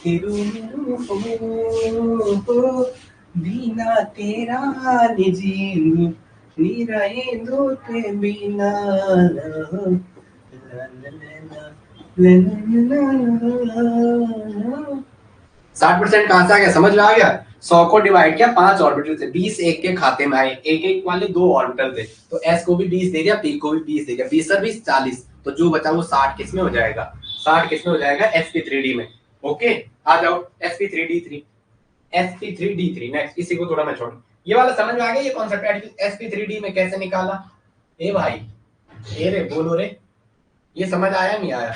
तेरो मेरो हो, बिना तेरा ने जींदू नीरा है दूत बिना, ला ला ला ला ला ला। 60% कहां से आ गया? समझ में आ गया? 100 को डिवाइड किया 5 ऑर्बिटल से, 20 एक के खाते में आए, एक एक वाले 2 ऑर्बिटल थे, तो s को भी 20 दे दिया, p को भी 20 दे दिया, 20 और 20 40, तो जो बचा वो 60 किस में हो जाएगा? 60 किस में हो जाएगा? sp3d में। ओके, आ जाओ sp3d3। sp3d3। नेक्स्ट, इसी को थोड़ा मैं छोड़, ये वाला समझ में आ गया ये कॉन्सेप्ट sp3d में कैसे निकाला? ए भाई, ए रे बोलो रे, ये समझ आया नहीं आया?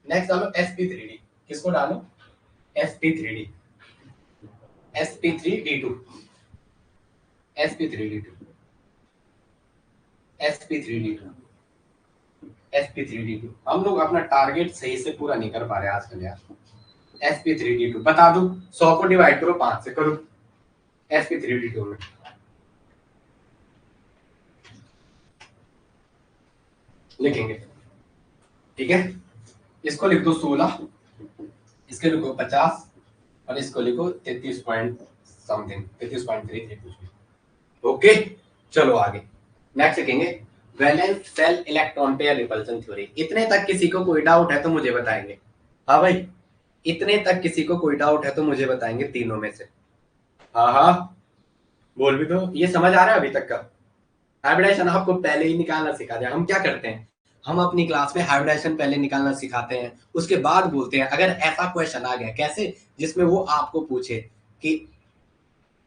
नेक्स्ट डालो sp3d, किसको डालो? sp3d, sp3d2, sp3d2, sp3d2, sp3d2। हम लोग अपना टारगेट सही से पूरा नहीं कर पा रहे आजकल यार। sp3d2 बता दो, 100 को डिवाइड करो 5 से, करो sp3d2 में। लिखेंगे, ठीक है, इसको लिख दो 16, इसके लिखो 50 और इसको लिखो 33 पॉइंट समथिंग, 33.33 कुछ भी। ओके, चलो आगे। नेक्स्ट लिखेंगे valence shell electron pair repulsion theory. इतने तक किसी को कोई डाउट है तो मुझे बताएंगे। हाँ भाई, इतने तक किसी को कोई डाउट है तो मुझे बताएंगे तीनों में से। हाँ हाँ बोल भी दो। ये समझ आ रहा है अभी तक का? हाइब्रिडाइजेशन आपको पहले ही निकालना सिखा दिया। हम क्या करते हैं, हम अपनी क्लास में हाइब्रिडाइजेशन पहले निकालना सिखाते हैं, उसके बाद बोलते हैं अगर ऐसा क्वेश्चन आ गया कैसे, जिसमें वो आपको पूछे कि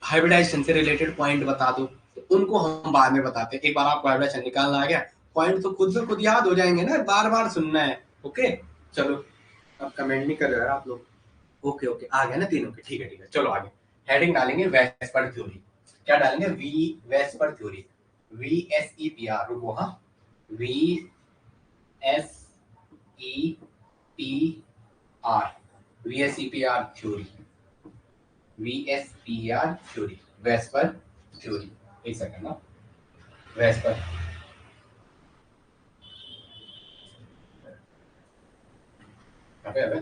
हाइब्रिडाइजेशन से रिलेटेड पॉइंट बता दो, तो उनको हम बाद में बताते हैं। एक बार आपको हाइब्रिडाइजेशन निकालना आ गया, पॉइंट तो खुद से खुद याद हो जाएंगे ना, बार बार सुनना है। ओके चलो, अब कमेंट नहीं कर रहे आप लोग। ओके ओके आ गया ना तीनों के, ठीक है ठीक है, चलो आगे। हेडिंग डालेंगे वेस्पर थ्योरी। क्या डालेंगे? वी वेस्पर थ्योरी, VSEPR, रुको, हाँ, VSEPR, VSEPR theory, VSPR theory, VSEPR theory. एक सेकंड ना, वेस्पर, अबे अबे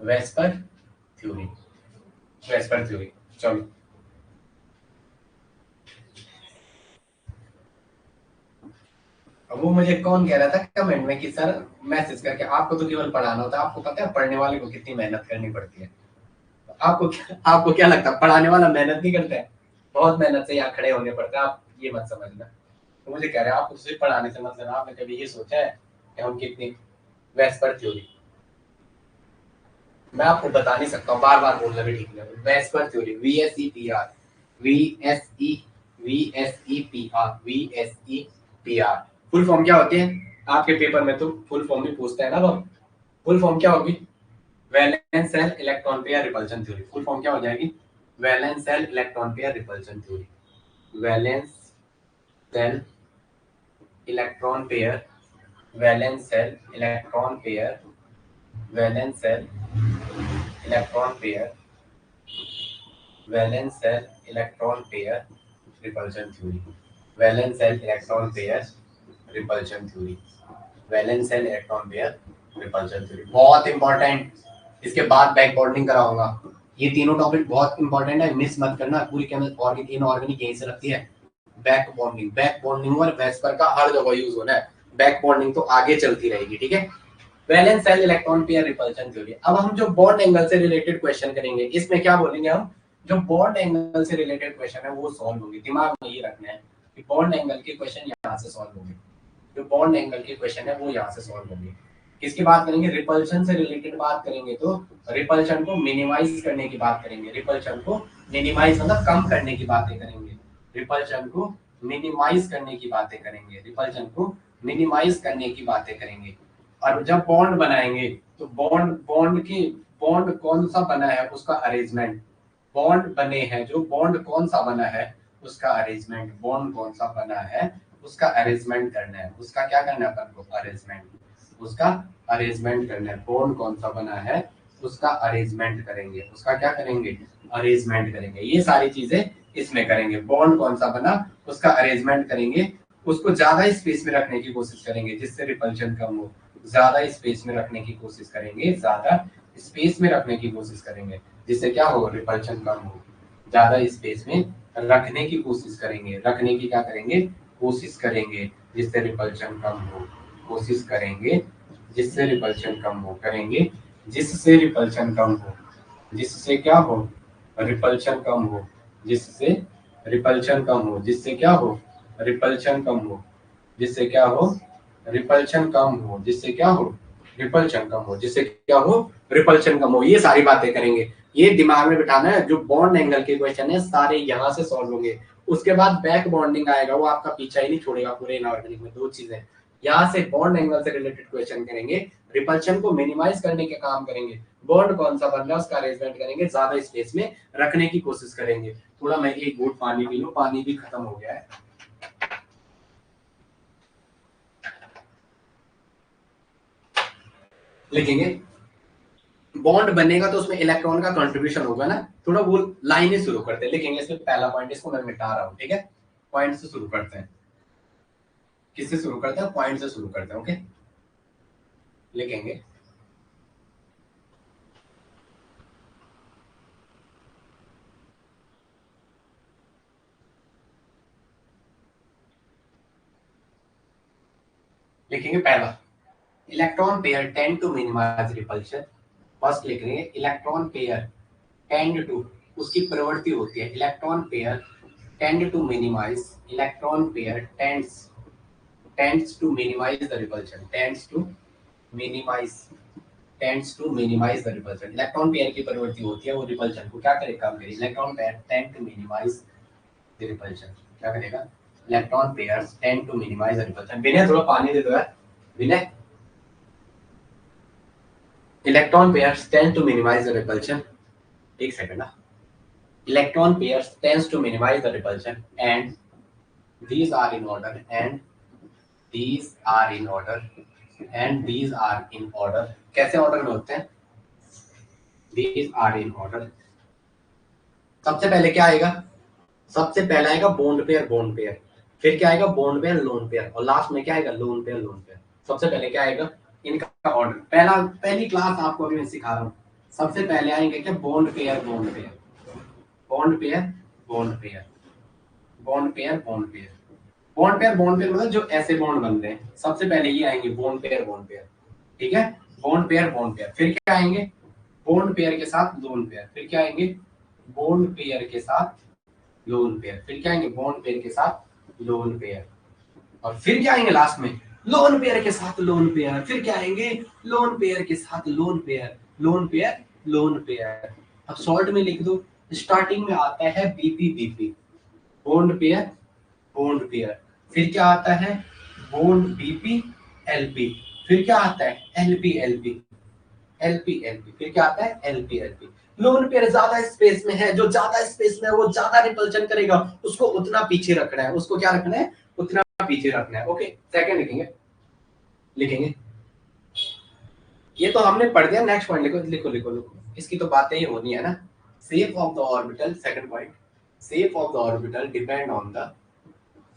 वेस्पर थ्योरी, वेस्पर थ्योरी। चलो, अब वो मुझे कौन कह रहा था कमेंट में कि सर मैसेज करके आपको तो केवल पढ़ाना होता है, आपको पता है पढ़ने वाले को कितनी मेहनत करनी पड़ती है? आपको क्या लगता है पढ़ाने वाला मेहनत नहीं करता है? बहुत मेहनत से यहाँ खड़े होने पड़ते हैं, आप ये मत समझना। तो मुझे कह रहे हैं आपको सिर्फ पढ़ाने से मतलब, आपने कभी ये सोचा है कि हम कितनी वेस्पर थ्योरी, मैं आपको बता नहीं सकता हूँ, बार बार बोलना भी ठीक नहीं। VSEPR theory, VSEPR, VSE, VSEPR full form क्या होती है? आपके पेपर में तो फुल फॉर्म भी पूछता है ना। अब फुल फॉर्म क्या होगी? Valence shell electron pair repulsion theory. Full form क्या हो जाएगी? Valence shell electron pair repulsion theory, valence shell electron pair, valence shell electron pair, valence shell electron pair, valence shell electron pair repulsion theory, valence shell electron pair repulsion theory, valence shell electron pair repulsion theory. बहुत important, इसके बाद back bonding कराऊंगा। ये तीनों topic बहुत important है, miss मत करना। पूरी केमिस्ट्री इनऑर्गेनिक यहीं से लगती है। बैक बॉन्डिंग, बैक बॉन्डिंग और वेस्पर का हर जगह यूज होना है। बैक बॉन्डिंग तो आगे चलती रहेगी, ठीक है। Valence shell electron pair repulsion theory. अब हम जो बॉन्ड एंगल से रिलेटेड क्वेश्चन करेंगे, इसमें क्या बोलेंगे हम, जो बॉन्ड एंगल से रिलेटेड क्वेश्चन है वो सॉल्व होंगे। दिमाग में ये रखना है कि बॉन्ड एंगल के क्वेश्चन यहाँ से सॉल्व होंगे, जो बॉन्ड एंगल के क्वेश्चन है वो यहाँ से सॉल्व होंगे। किसकी बात करेंगे? रिपल्शन से रिलेटेड बात करेंगे तो रिपल्शन को मिनिमाइज करने की बात करेंगे, रिपल्शन को मिनिमाइज मतलब कम करने की बातें करेंगे, रिपल्शन को मिनिमाइज करने की बातें करेंगे, रिपल्शन को मिनिमाइज करने की बातें करेंगे। और जब बॉन्ड बनाएंगे तो बॉन्ड कौन सा बना है उसका अरेंजमेंट, बॉन्ड बने हैं जो बॉन्ड कौन सा बना है उसका अरेंजमेंट, बॉन्ड कौन सा बना है उसका अरेंजमेंट करना है, उसका क्या करना है अपन को? अरेंजमेंट, उसका अरेंजमेंट करना है। बॉन्ड कौन सा बना है उसका अरेंजमेंट करेंगे, उसका क्या करेंगे? अरेंजमेंट करेंगे। ये सारी चीजें इसमें करेंगे। बॉन्ड कौन सा बना उसका अरेंजमेंट करेंगे, उसको ज्यादा स्पेस में रखने की कोशिश करेंगे जिससे रिपल्शन कम हो, ज्यादा स्पेस में रखने की कोशिश करेंगे, ज्यादा स्पेस में रखने की कोशिश करेंगे जिससे क्या हो? रिपल्शन कम हो। ज्यादा स्पेस में रखने की कोशिश करेंगे, रखने की क्या करेंगे? कोशिश करेंगे जिससे रिपल्शन कम हो, कोशिश करेंगे जिससे रिपल्शन कम हो, करेंगे जिससे रिपल्शन कम हो, जिससे क्या हो? रिपल्शन कम हो, जिससे रिपल्शन कम हो, जिससे क्या हो, रिपल्शन कम हो, जिससे क्या हो, रिपल्शन कम हो, जिससे क्या हो, रिपल्शन कम हो, जिससे क्या हो, रिपल्शन कम हो। ये सारी बातें करेंगे, ये दिमाग में बिठाना है। जो बॉन्ड एंगल के क्वेश्चन है सारे यहाँ से सॉल्व होंगे। उसके बाद बैक बॉन्डिंग आएगा, वो आपका पीछा ही नहीं छोड़ेगा पूरे इनऑर्गेनिक में। दो चीजें यहाँ से बॉन्ड एंगल से रिलेटेड क्वेश्चन करेंगे, रिपल्शन को मिनिमाइज करने के काम करेंगे, बॉन्ड कौन सा बन रहा है उसका अरेंजमेंट करेंगे, ज्यादा स्पेस में रखने की कोशिश करेंगे। थोड़ा मैं एक घूंट पानी पी लूं, पानी भी खत्म हो गया है। लिखेंगे बॉन्ड बनेगा तो उसमें इलेक्ट्रॉन का कंट्रीब्यूशन होगा ना, थोड़ा वो लाइनें शुरू करते हैं। लिखेंगे इसमें पहला पॉइंट, इसको मैं मिटा रहा हूँ, ठीक है। पॉइंट से शुरू करते हैं, किससे शुरू करते हैं, पॉइंट से शुरू करते हैं, ओके। लिखेंगे लिखेंगे पहला, electron pair tend to minimise repulsion. First लिख रहे हैं इलेक्ट्रॉन पेयर टेंड टू, उसकी प्रवृत्ति होती है, electron pair tend to minimise, electron pair tends to minimise the repulsion, tends to minimise the repulsion. Electron pair की प्रवृत्ति होती है, वो रिपल्शन को क्या करेगा, काम करेगा। Electron pair tend to minimise the repulsion, क्या करेगा, electron pairs tend to minimise the repulsion. Vinay थोड़ा पानी दे दो यार, Vinay. Electron pairs tend to minimise the repulsion, एक सेकंड ना, electron pairs tends to minimize the repulsion and these are in order and these are in order and these are in order। कैसे order में होते हैं, these are in order। सबसे पहले क्या आएगा, सबसे पहले आएगा बॉन्ड पेयर, फिर क्या आएगा, बॉन्ड पेयर लोन पेयर, और लास्ट में क्या आएगा, लोन पेयर। सबसे पहले क्या आएगा, इनका ऑर्डर। पहली क्लास आपको अभी मैं सिखा रहा हूँ। सबसे पहले आएंगे क्या, bond pair, bond pair, bond pair, bond pair, bond pair मतलब जो ऐसे बॉन्ड बनते हैं, सबसे पहले ये आएंगे बॉन्ड पेयर, ठीक है। बॉन्ड पेयर, फिर क्या आएंगे, बॉन्ड पेयर के साथ लोन पेयर, फिर क्या आएंगे, बॉन्ड पेयर के साथ लोन पेयर, फिर क्या आएंगे, बॉन्ड पेयर के साथ लोन पेयर, और फिर क्या आएंगे लास्ट में, लोन पेयर के साथ लोन पेयर, फिर क्या आएंगे, लोन पेयर के साथ लोन पेयर, लोन पेयर। अब शॉर्ट में लिख दो, स्टार्टिंग में आता है बीपी, बॉन्ड पेयर, फिर क्या आता है, बॉन्ड बीपी एलपी, फिर क्या आता है, एलपी, फिर क्या आता है, एलपी। लोन पेयर ज्यादा स्पेस में है, जो ज्यादा स्पेस में है वो ज्यादा रिपल्शन करेगा, उसको उतना पीछे रखना है, उसको क्या रखना है, उतना पीछे रखना है, ओके। सेकंड लिखेंगे ये तो हमने पढ़ दिया। नेक्स्ट पॉइंट लिखो, इसकी तो बातें ही होनी है ना। Shape of the orbital, second point, shape of the orbital depend on the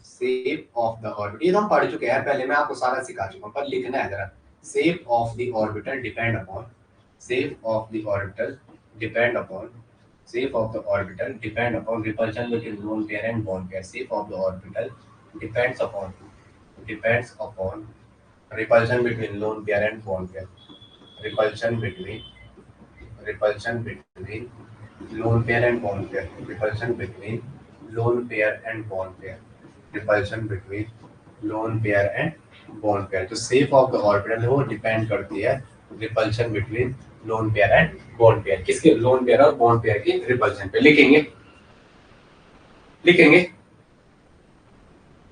shape of the orbital. ये तो हम पढ़ चुके हैं पहले, मैं आपको सारा सिखा चुका हूं, पर लिखना है जरा। Shape of the orbital depend upon, shape of the orbital depend upon, shape of the orbital depend upon repulsion between lone pair and bond pair। shape of the orbital depends upon repulsion between lone pair and bond pair, repulsion between lone pair and bond pair, repulsion between lone pair and bond pair, repulsion between lone pair and bond pair। तो shape of the orbital है वो depend करती है repulsion between lone pair and bond pair, किसके, lone pair और bond pair के repulsion पे।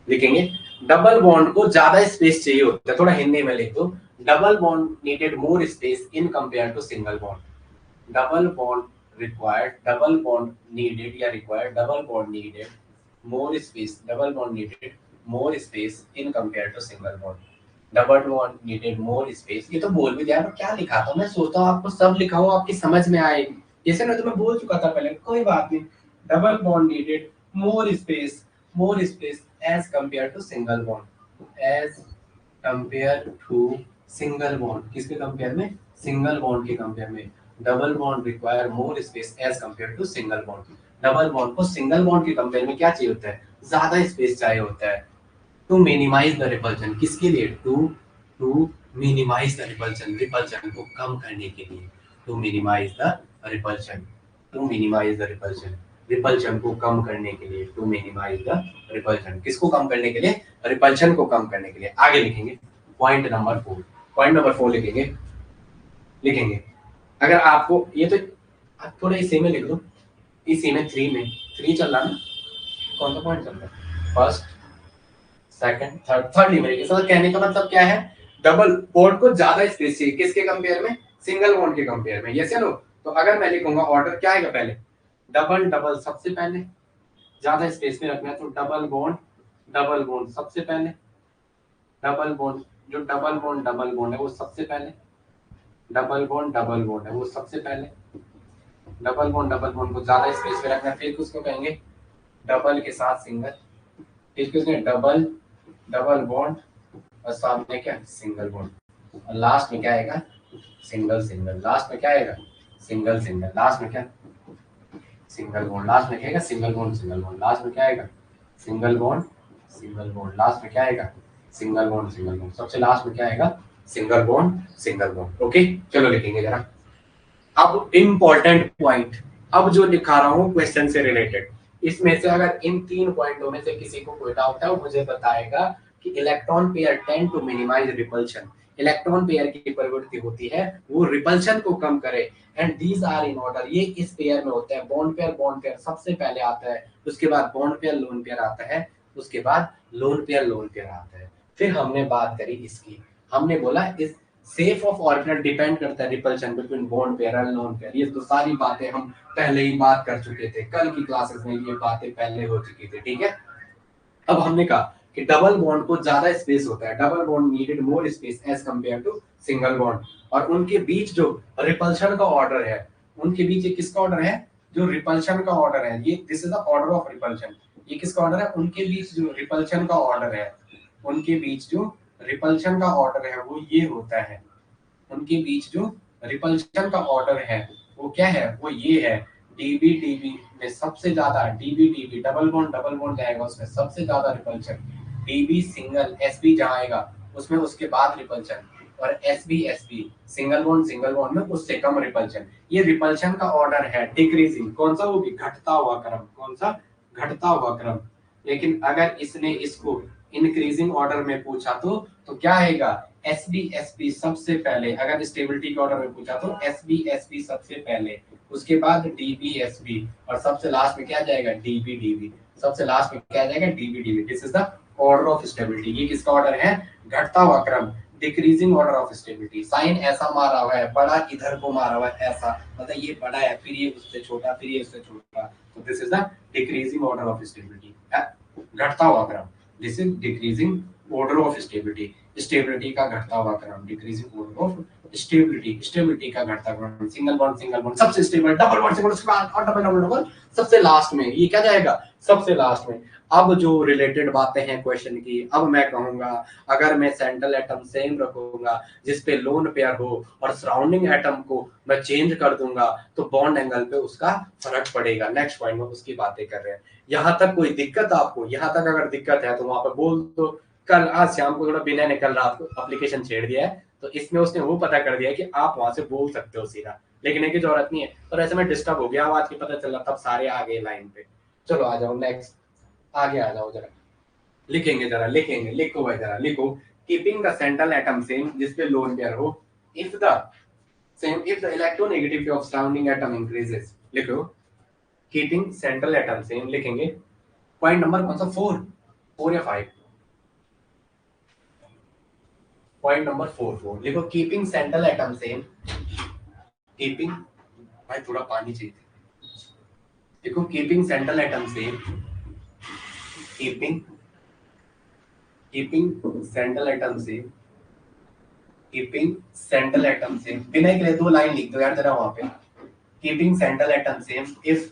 लिखेंगे डबल बॉन्ड को ज्यादा स्पेस चाहिए होता है, थोड़ा हिंदी में लिख दो, double bond needed more space in compare to single bond. Double bond required, double bond needed या required, double bond needed more space, double bond needed more space in compare to single bond. Double bond needed more space, ये तो बोल भी दिया, मैं क्या लिखा था, मैं सोचता हूँ आपको सब लिखा हूँ आपकी समझ में आए, जैसे मैं तुम्हें बोल चुका था पहले, कोई बात नहीं। Double bond needed more space as compare to single bond, as compare to single bond, किसके कंपेयर में, सिंगल बॉन्ड के कंपेयर में। Double bond require more space as compare to single bond. Double bond को single bond के compare में क्या चाहिए होता है, ज्यादा स्पेस चाहिए होता है टू मिनिमाइज द रिपल्शन, किसके लिए, टू मिनिमाइज द रिपल्शन को कम करने के लिए, to minimise the repulsion, repulsion को कम करने के लिए, टू मिनिमाइज द रिपल्शन। किसको कम करने के लिए? रिपल्शन को कम करने के लिए। आगे लिखेंगे पॉइंट नंबर 4। पॉइंट नंबर 4 लिखेंगे अगर आपको ये तो आप थोड़ा इसी में लिख दो, इसी में 3 में 3 चल रहा है ना, कौन सा पॉइंट चल रहा है? फर्स्ट, सेकंड, थर्ड ही मेरे के कहने का मतलब क्या है? डबल बॉन्ड को ज्यादा स्पेस चाहिए, किसके कंपेयर में? सिंगल बॉन्ड के कंपेयर में। यस या नो? तो अगर मैं लिखूंगा ऑर्डर क्या आएगा पहले? डबल डबल सबसे पहले, ज्यादा स्पेस में रखना है तो डबल बॉन्ड सबसे पहले, डबल बॉन्ड जो डबल बॉन्ड है वो सबसे पहले, डबल बॉन्ड है वो सबसे पहले, डबल बॉन्ड को ज्यादा स्पेस में रखना है। फिर उसको कहेंगे डबल के साथ सिंगल, फिर किसने? डबल बॉन्ड और सामने क्या? सिंगल बॉन्ड, और लास्ट में क्या आएगा? सिंगल। लास्ट में क्या आएगा? सिंगल। लास्ट में क्या? Single bond. लास्ट में क्या आएगा? Single bond. लास्ट में क्या आएगा? Single bond. लास्ट में क्या आएगा? Single bond. सबसे लास्ट में क्या आएगा? Single bond. ओके, चलो लिखेंगे जरा। अब इम्पोर्टेंट पॉइंट, अब जो लिखा रहा हूँ क्वेश्चन से रिलेटेड, इसमें से अगर इन 3 पॉइंटों में से किसी को कोई डाउट है वो मुझे बताएगा कि electron pair tend to minimise repulsion. Electron pair की प्रवृत्ति होती है वो रिपल्शन को कम करे, and these are in order. ये इस पेयर में होते हैं, बॉन्ड पेयर सबसे पहले आता है, उसके बाद बॉन्ड पेयर लोन पेयर आता है, उसके बाद लोन पेयर आता है। फिर हमने बात करी इसकी, हमने बोला इस सेफ ऑफ ऑर्बिटल डिपेंड करता है रिपल्शन बिटवीन बॉन्ड पेयर और लोन पेयर। ये तो सारी बातें हम पहले ही बात कर चुके थे, कल की क्लासेस में ये बातें पहले हो चुकी थी, ठीक है। अब हमने कहा कि डबल बॉन्ड को ज्यादा स्पेस होता है, double bond needed more space as compare to single bond, और उनके बीच जो रिपल्शन का ऑर्डर है, उनके बीच किसका ऑर्डर है? जो रिपल्शन का ऑर्डर है, ये this is the order of repulsion. ये किसका ऑर्डर है? उनके बीच जो रिपल्शन का ऑर्डर है, उनके बीच जो रिपल्शन का ऑर्डर है वो ये होता है, उनके बीच जो रिपल्शन का ऑर्डर है वो क्या है? वो ये है, डीबी में सबसे ज्यादा, डीबी डबल बॉन्ड जाएगा उसमें सबसे ज्यादा रिपल्शन, डीबी सिंगल, एसबी जहाँ आएगा उसमें उसके बाद रिपल्शन, और एसबी सिंगल बॉन्ड में उससे कम रिपल्शन। ये रिपल्शन का ऑर्डर है डिक्रीजिंग, कौन सा? वो भी घटता हुआ क्रम, कौन सा? घटता हुआ क्रम। लेकिन अगर इसने इसको इंक्रीजिंग ऑर्डर में पूछा तो क्या आएगा? एसबी सबसे पहले। अगर स्टेबिलिटी के ऑर्डर में पूछा तो एसबी सबसे पहले, उसके बाद डीबी और सबसे लास्ट में क्या जाएगा? डीबी। सबसे लास्ट में क्या जाएगा? DB. This is the order of stability. ये किसका ऑर्डर है? घटता हुआ क्रम, decreasing order of stability. Sign ऐसा मारा हुआ है, बड़ा इधर को मारा हुआ है ऐसा, मतलब ये बड़ा है, फिर ये उससे छोटा, फिर ये उससे छोटा, तो this is the decreasing order of stability, घटता हुआ क्रम। This is decreasing order of stability, stability का घटता हुआ क्रम, डिक्रीजिंग ऑर्डर ऑफ स्टेबिलिटी का घटता क्रम। सिंगल बॉन्ड सबसे स्टेबल, डबल बॉन्ड सिंगल, उसके बाद और डबल सबसे लास्ट में, ये क्या जाएगा? सबसे लास्ट में। अब जो रिलेटेड बातें हैं क्वेश्चन की, अब मैं कहूंगा अगर मैं सेंट्रल एटम सेम रखूंगा जिसपे लोन पेयर हो और सराउंडिंग एटम को मैं चेंज कर दूंगा तो बॉन्ड एंगल पे उसका फर्क पड़ेगा। नेक्स्ट पॉइंट में उसकी बातें कर रहे हैं। यहाँ तक कोई दिक्कत आपको? यहाँ तक अगर दिक्कत है तो वहां पर बोल दो। कल आज शाम को थोड़ा बिना ने कल रात को एप्लीकेशन छेड़ दिया है, तो इसमें उसने वो पता कर दिया कि आप वहां से बोल सकते हो सीधा, लिखने की जरूरत नहीं है। और ऐसे में डिस्टर्ब हो गया, आवाज की पता चला, तब सारे आ गए लाइन पे। चलो आ जाओ नेक्स्ट, आगे आ जाओ जरा, लिखेंगे जरा, लिखो भाई जरा लिखो। Keeping the central atom same जिसपे लोन पेयर हो, if the electronegativity of surrounding atom increases, लिखो कीपिंग सेंट्रल एटम सेम, लिखेंगे पॉइंट नंबर कौन सा? 4 या 5? पॉइंट नंबर 4 लिखो keeping central atom same, keeping, भाई थोड़ा पानी चाहिए, देखो keeping central atom same, keeping central atom same, keeping central atom same. बिना के लिए 2 लाइन लिख दो यार जरा वहां पे, keeping central atom same, if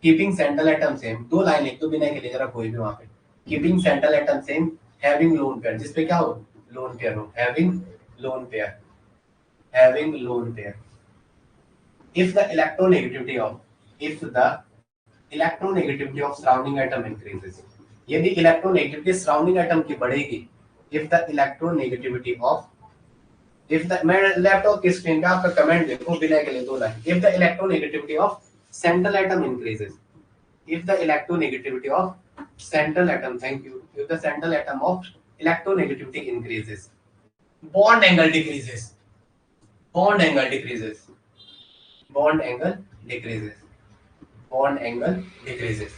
keeping central atom same, 2 line लिख दो बिना के लिए जरा कोई भी वहां पे। Keeping central atom same, having lone pair, जिसपे क्या हो? लोन पेयर हो, having lone pair, if the electronegativity of surrounding atom increases, यदि इलेक्ट्रोनेगेटिविटी सराउंडिंग एटम की बढ़ेगी, if the electronegativity of, मैं लैपटॉप की स्क्रीन पे आपका कमेंट देखो बिना के लिए 2 line, if the electronegativity of central atom increases, if the electronegativity of central atom, thank you, if the central atom of electronegativity increases, bond angle decreases, bond angle decreases, bond angle decreases, bond angle decreases,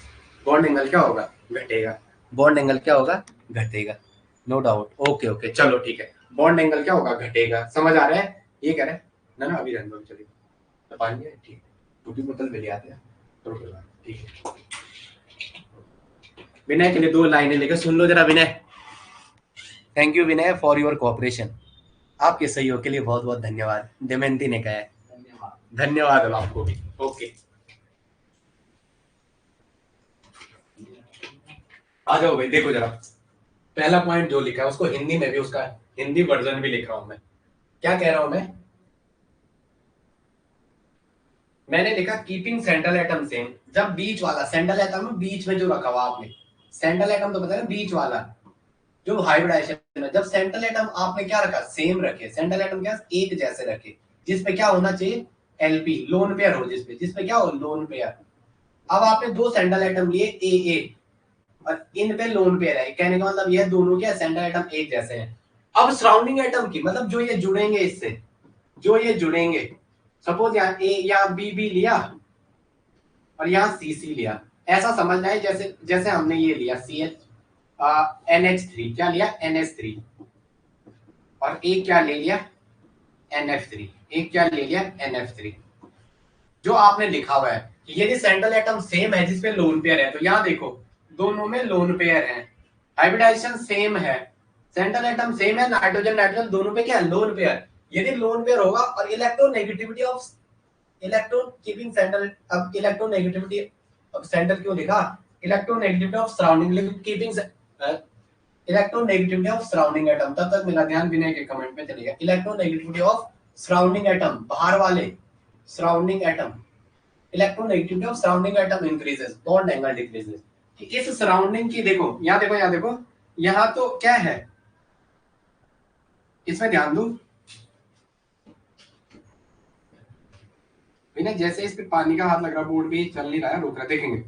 bond angle क्या होगा, घटेगा, bond angle क्या होगा, घटेगा, no doubt, okay okay चलो ठीक है, bond angle क्या होगा, घटेगा, समझ आ रहा है, ये कह रहे हैं ना ना, अभी रहने दो, चलिए तो पानी है, ठीक है, टूटी बोतल ले आते हैं, तो ठीक है। विनय के लिए 2 लाइनें लेकर सुन लो जरा Vinay. Thank you Vinay for your cooperation, आपके सहयोग के लिए बहुत बहुत धन्यवाद, दमयंती ने कहा है, धन्यवाद आपको भी, ओके आ जाओ भाई, देखो जरा पहला पॉइंट जो लिखा है उसको हिंदी में भी, उसका हिंदी वर्जन भी लिख रहा हूं मैं, क्या कह रहा हूं मैंने लिखा कीपिंग सेंट्रल एटम सेम, जब बीच वाला सेंट्रल एटम बीच में जो रखा हुआ आपने, सेंट्रल एटम तो पता है ना बीच वाला जो हाइब्रिडाइजेशन है, जब सेंट्रल एटम आपने क्या रखा, सेम रखे, सेंट्रल एटम क्या एक जैसे रखे, जिसपे क्या होना चाहिए, एलपी लोन पेयर हो, जिसपे क्या हो, लोन पेयर। अब आपने 2 सेंट्रल एटम लिए ए ए और इन पे लोन पेयर है, कहने का मतलब यह दोनों क्या सेंट्रल एटम एक जैसे हैं। अब सराउंडिंग एटम की मतलब जो ये जुड़ेंगे इससे, जो ये जुड़ेंगे, सपोज यहाँ ए या बी लिया और यहाँ सी लिया, ऐसा समझना है जैसे जैसे हमने ये लिया CH NH3, क्या लिया NH3, और एक क्या ले लिया NF3, एक क्या ले लिया NF3। जो आपने लिखा हुआ है कि यदि सेंट्रल एटम सेम है जिसपे लोन पेयर है, तो यहाँ देखो दोनों में लोन पेयर है, हाइब्रिडाइजेशन सेम है, सेंट्रल एटम सेम है, नाइट्रोजन नाइट्रोजन दोनों पे क्या है, लोन पेयर। यदि लोन पेयर होगा और electronegativity of electron keeping central, अब इलेक्ट्रोनेगेटिविटी, अब सेंट्रल क्यों लिखा, electronegativity of surrounding keeping electronegativity of surrounding atom, तब तक मेरा ध्यान विनय के कमेंट में चलेगा, इलेक्ट्रोनेगेटिविटी ऑफ सराउंडिंग एटम, बाहर वाले surrounding atom, electronegativity of surrounding atom increases, bond angle decreases. इस सराउंडिंग की देखो यहाँ देखो, यहाँ देखो, यहाँ तो क्या है, इसमें ध्यान दो विनय, जैसे इस पे पानी का हाथ लग रहा है बोर्ड पे, चल नहीं रहा है, रुक रहा, देखेंगे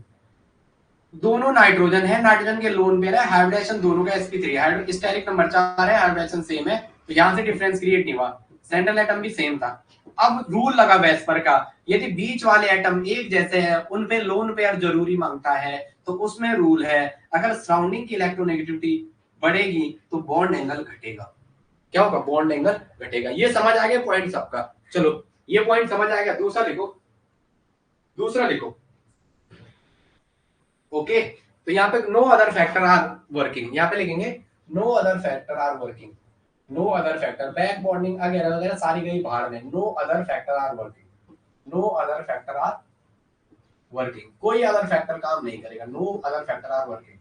दोनों नाइट्रोजन है, नाइट्रोजन के लोन पेयर है, हाइब्रिडेशन दोनों का sp3 है, स्टेरिक नंबर 4 है, हाइब्रिडेशन सेम है, तो यहां से डिफरेंस क्रिएट नहीं हुआ, सेंट्रल एटम भी सेम था। अब रूल लगा वेस्पर का, यदि बीच वाले एटम एक जैसे हैं, उन पे लोन पेयर जरूरी मांगता है, तो उसमें रूल है अगर सराउंडिंग की इलेक्ट्रोनेगेटिविटी बढ़ेगी तो बॉन्ड एंगल घटेगा, क्या होगा, बॉन्ड एंगल घटेगा। ये समझ आ गया पॉइंट सबका, चलो ये पॉइंट समझ आ गया, दूसरा लिखो, दूसरा लिखो, ओके। तो यहाँ पे no other factor are working, यहाँ पे लिखेंगे no other factor are working, no other factor, back bonding वगैरह वगैरह सारी गई बाहर में, no other factor are working, no other factor are working, कोई अदर फैक्टर काम नहीं करेगा, no other factor are working,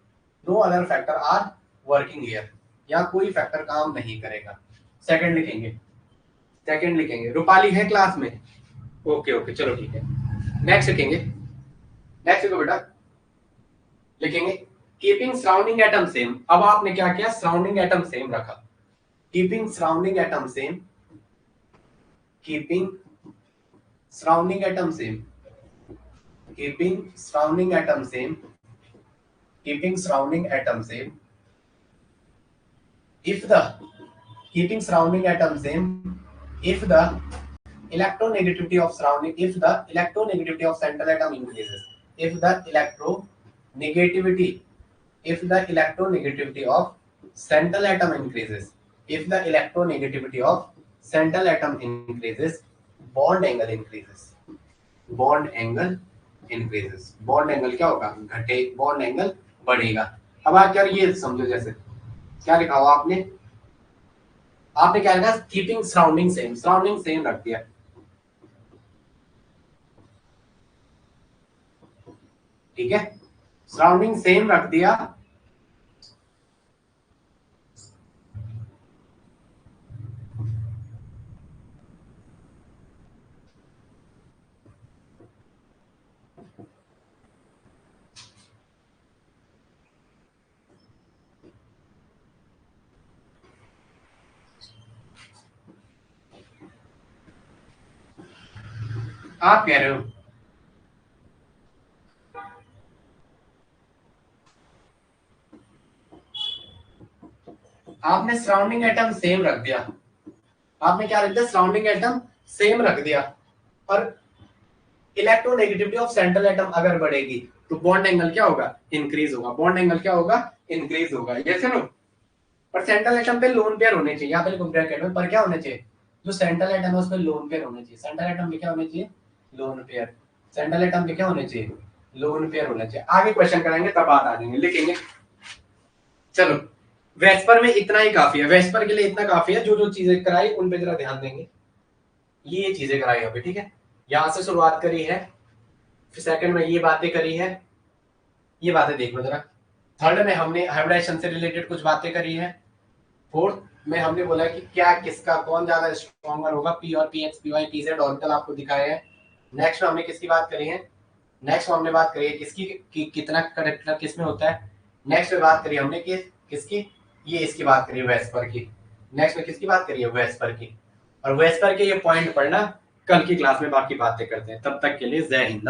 no other factor are working here, या कोई फैक्टर काम नहीं करेगा। सेकंड लिखेंगे, सेकंड लिखेंगे, रूपाली है क्लास में, ओके ओके चलो ठीक है। नेक्स्ट लिखेंगे, नेक्स्ट लिखो बेटा, लिखेंगे कीपिंग सराउंडिंग एटम सेम, अब आपने क्या किया, सराउंडिंग एटम सेम रखा, keeping surrounding atom same, keeping surrounding atom same, keeping surrounding atom same, keeping surrounding atom same, if the keeping surrounding atom same, if the electronegativity of surrounding, if the electronegativity of central atom increases, if the electronegativity, if the electronegativity of central atom increases, if the electronegativity of central atom increases, bond angle increases, bond angle increases, bond angle क्या होगा, घटे, bond angle बढ़ेगा। अब आप यार ये समझो, जैसे क्या लिखा हुआ आपने, आपने क्या लिखा, keeping surrounding same, surrounding same रख दिया, ठीक है, सराउंडिंग सेम रख दिया, आप कह रहे हो आपने सराउंडिंग एटम सेम रख दिया, आपने क्या रख दिया, सराउंडिंग एटम सेम रख दिया, और इलेक्ट्रोनेगेटिविटी ऑफ सेंट्रल एटम अगर बढ़ेगी तो बॉन्ड एंगल क्या होगा, इंक्रीज होगा, बॉन्ड एंगल क्या होगा, इंक्रीज होगा, यस नो। पर सेंट्रल एटम पे लोन पेयर होने चाहिए, यहाँ पे ब्रैकेट में पर क्या होने चाहिए, जो सेंट्रल एटम है उस पे लोन पेयर होने चाहिए, सेंट्रल एटम पे क्या होने चाहिए, लोन पेयर, सेंट्रल एटम पे क्या होने चाहिए, लोन पेयर होना चाहिए। आगे क्वेश्चन कराएंगे तब बात आ जाएंगे, लिखेंगे। चलो वेस्पर में इतना ही काफी है, वेस्पर के लिए इतना काफी है, जो जो चीजें कराई उन पे जरा ध्यान देंगे। ये चीजें कराई अभी, ठीक है, यहां से शुरुआत करी है, फिर सेकंड में ये बातें करी है, ये बातें देख लो जरा। थर्ड में हमने हाइब्रिडाइजेशन से रिलेटेड कुछ बातें करी है। फोर्थ में हमने बोला कि क्या किसका कौन ज्यादा स्ट्रॉन्गर होगा, पी और P X, P Y, P Z orbital आपको दिखाए हैं। नेक्स्ट में हमने किसकी बात करी है, नेक्स्ट में हमने बात करी है किसकी कि कितना करेक्टर किस में होता है। नेक्स्ट में बात करी हमने कि किसकी, ये इसकी बात करी वेस्पर की। नेक्स्ट में किसकी बात करी है, वेस्पर की। और वेस्पर के ये पॉइंट पढ़ना कल की क्लास में, बाकी बातें करते हैं। तब तक के लिए जय हिंद।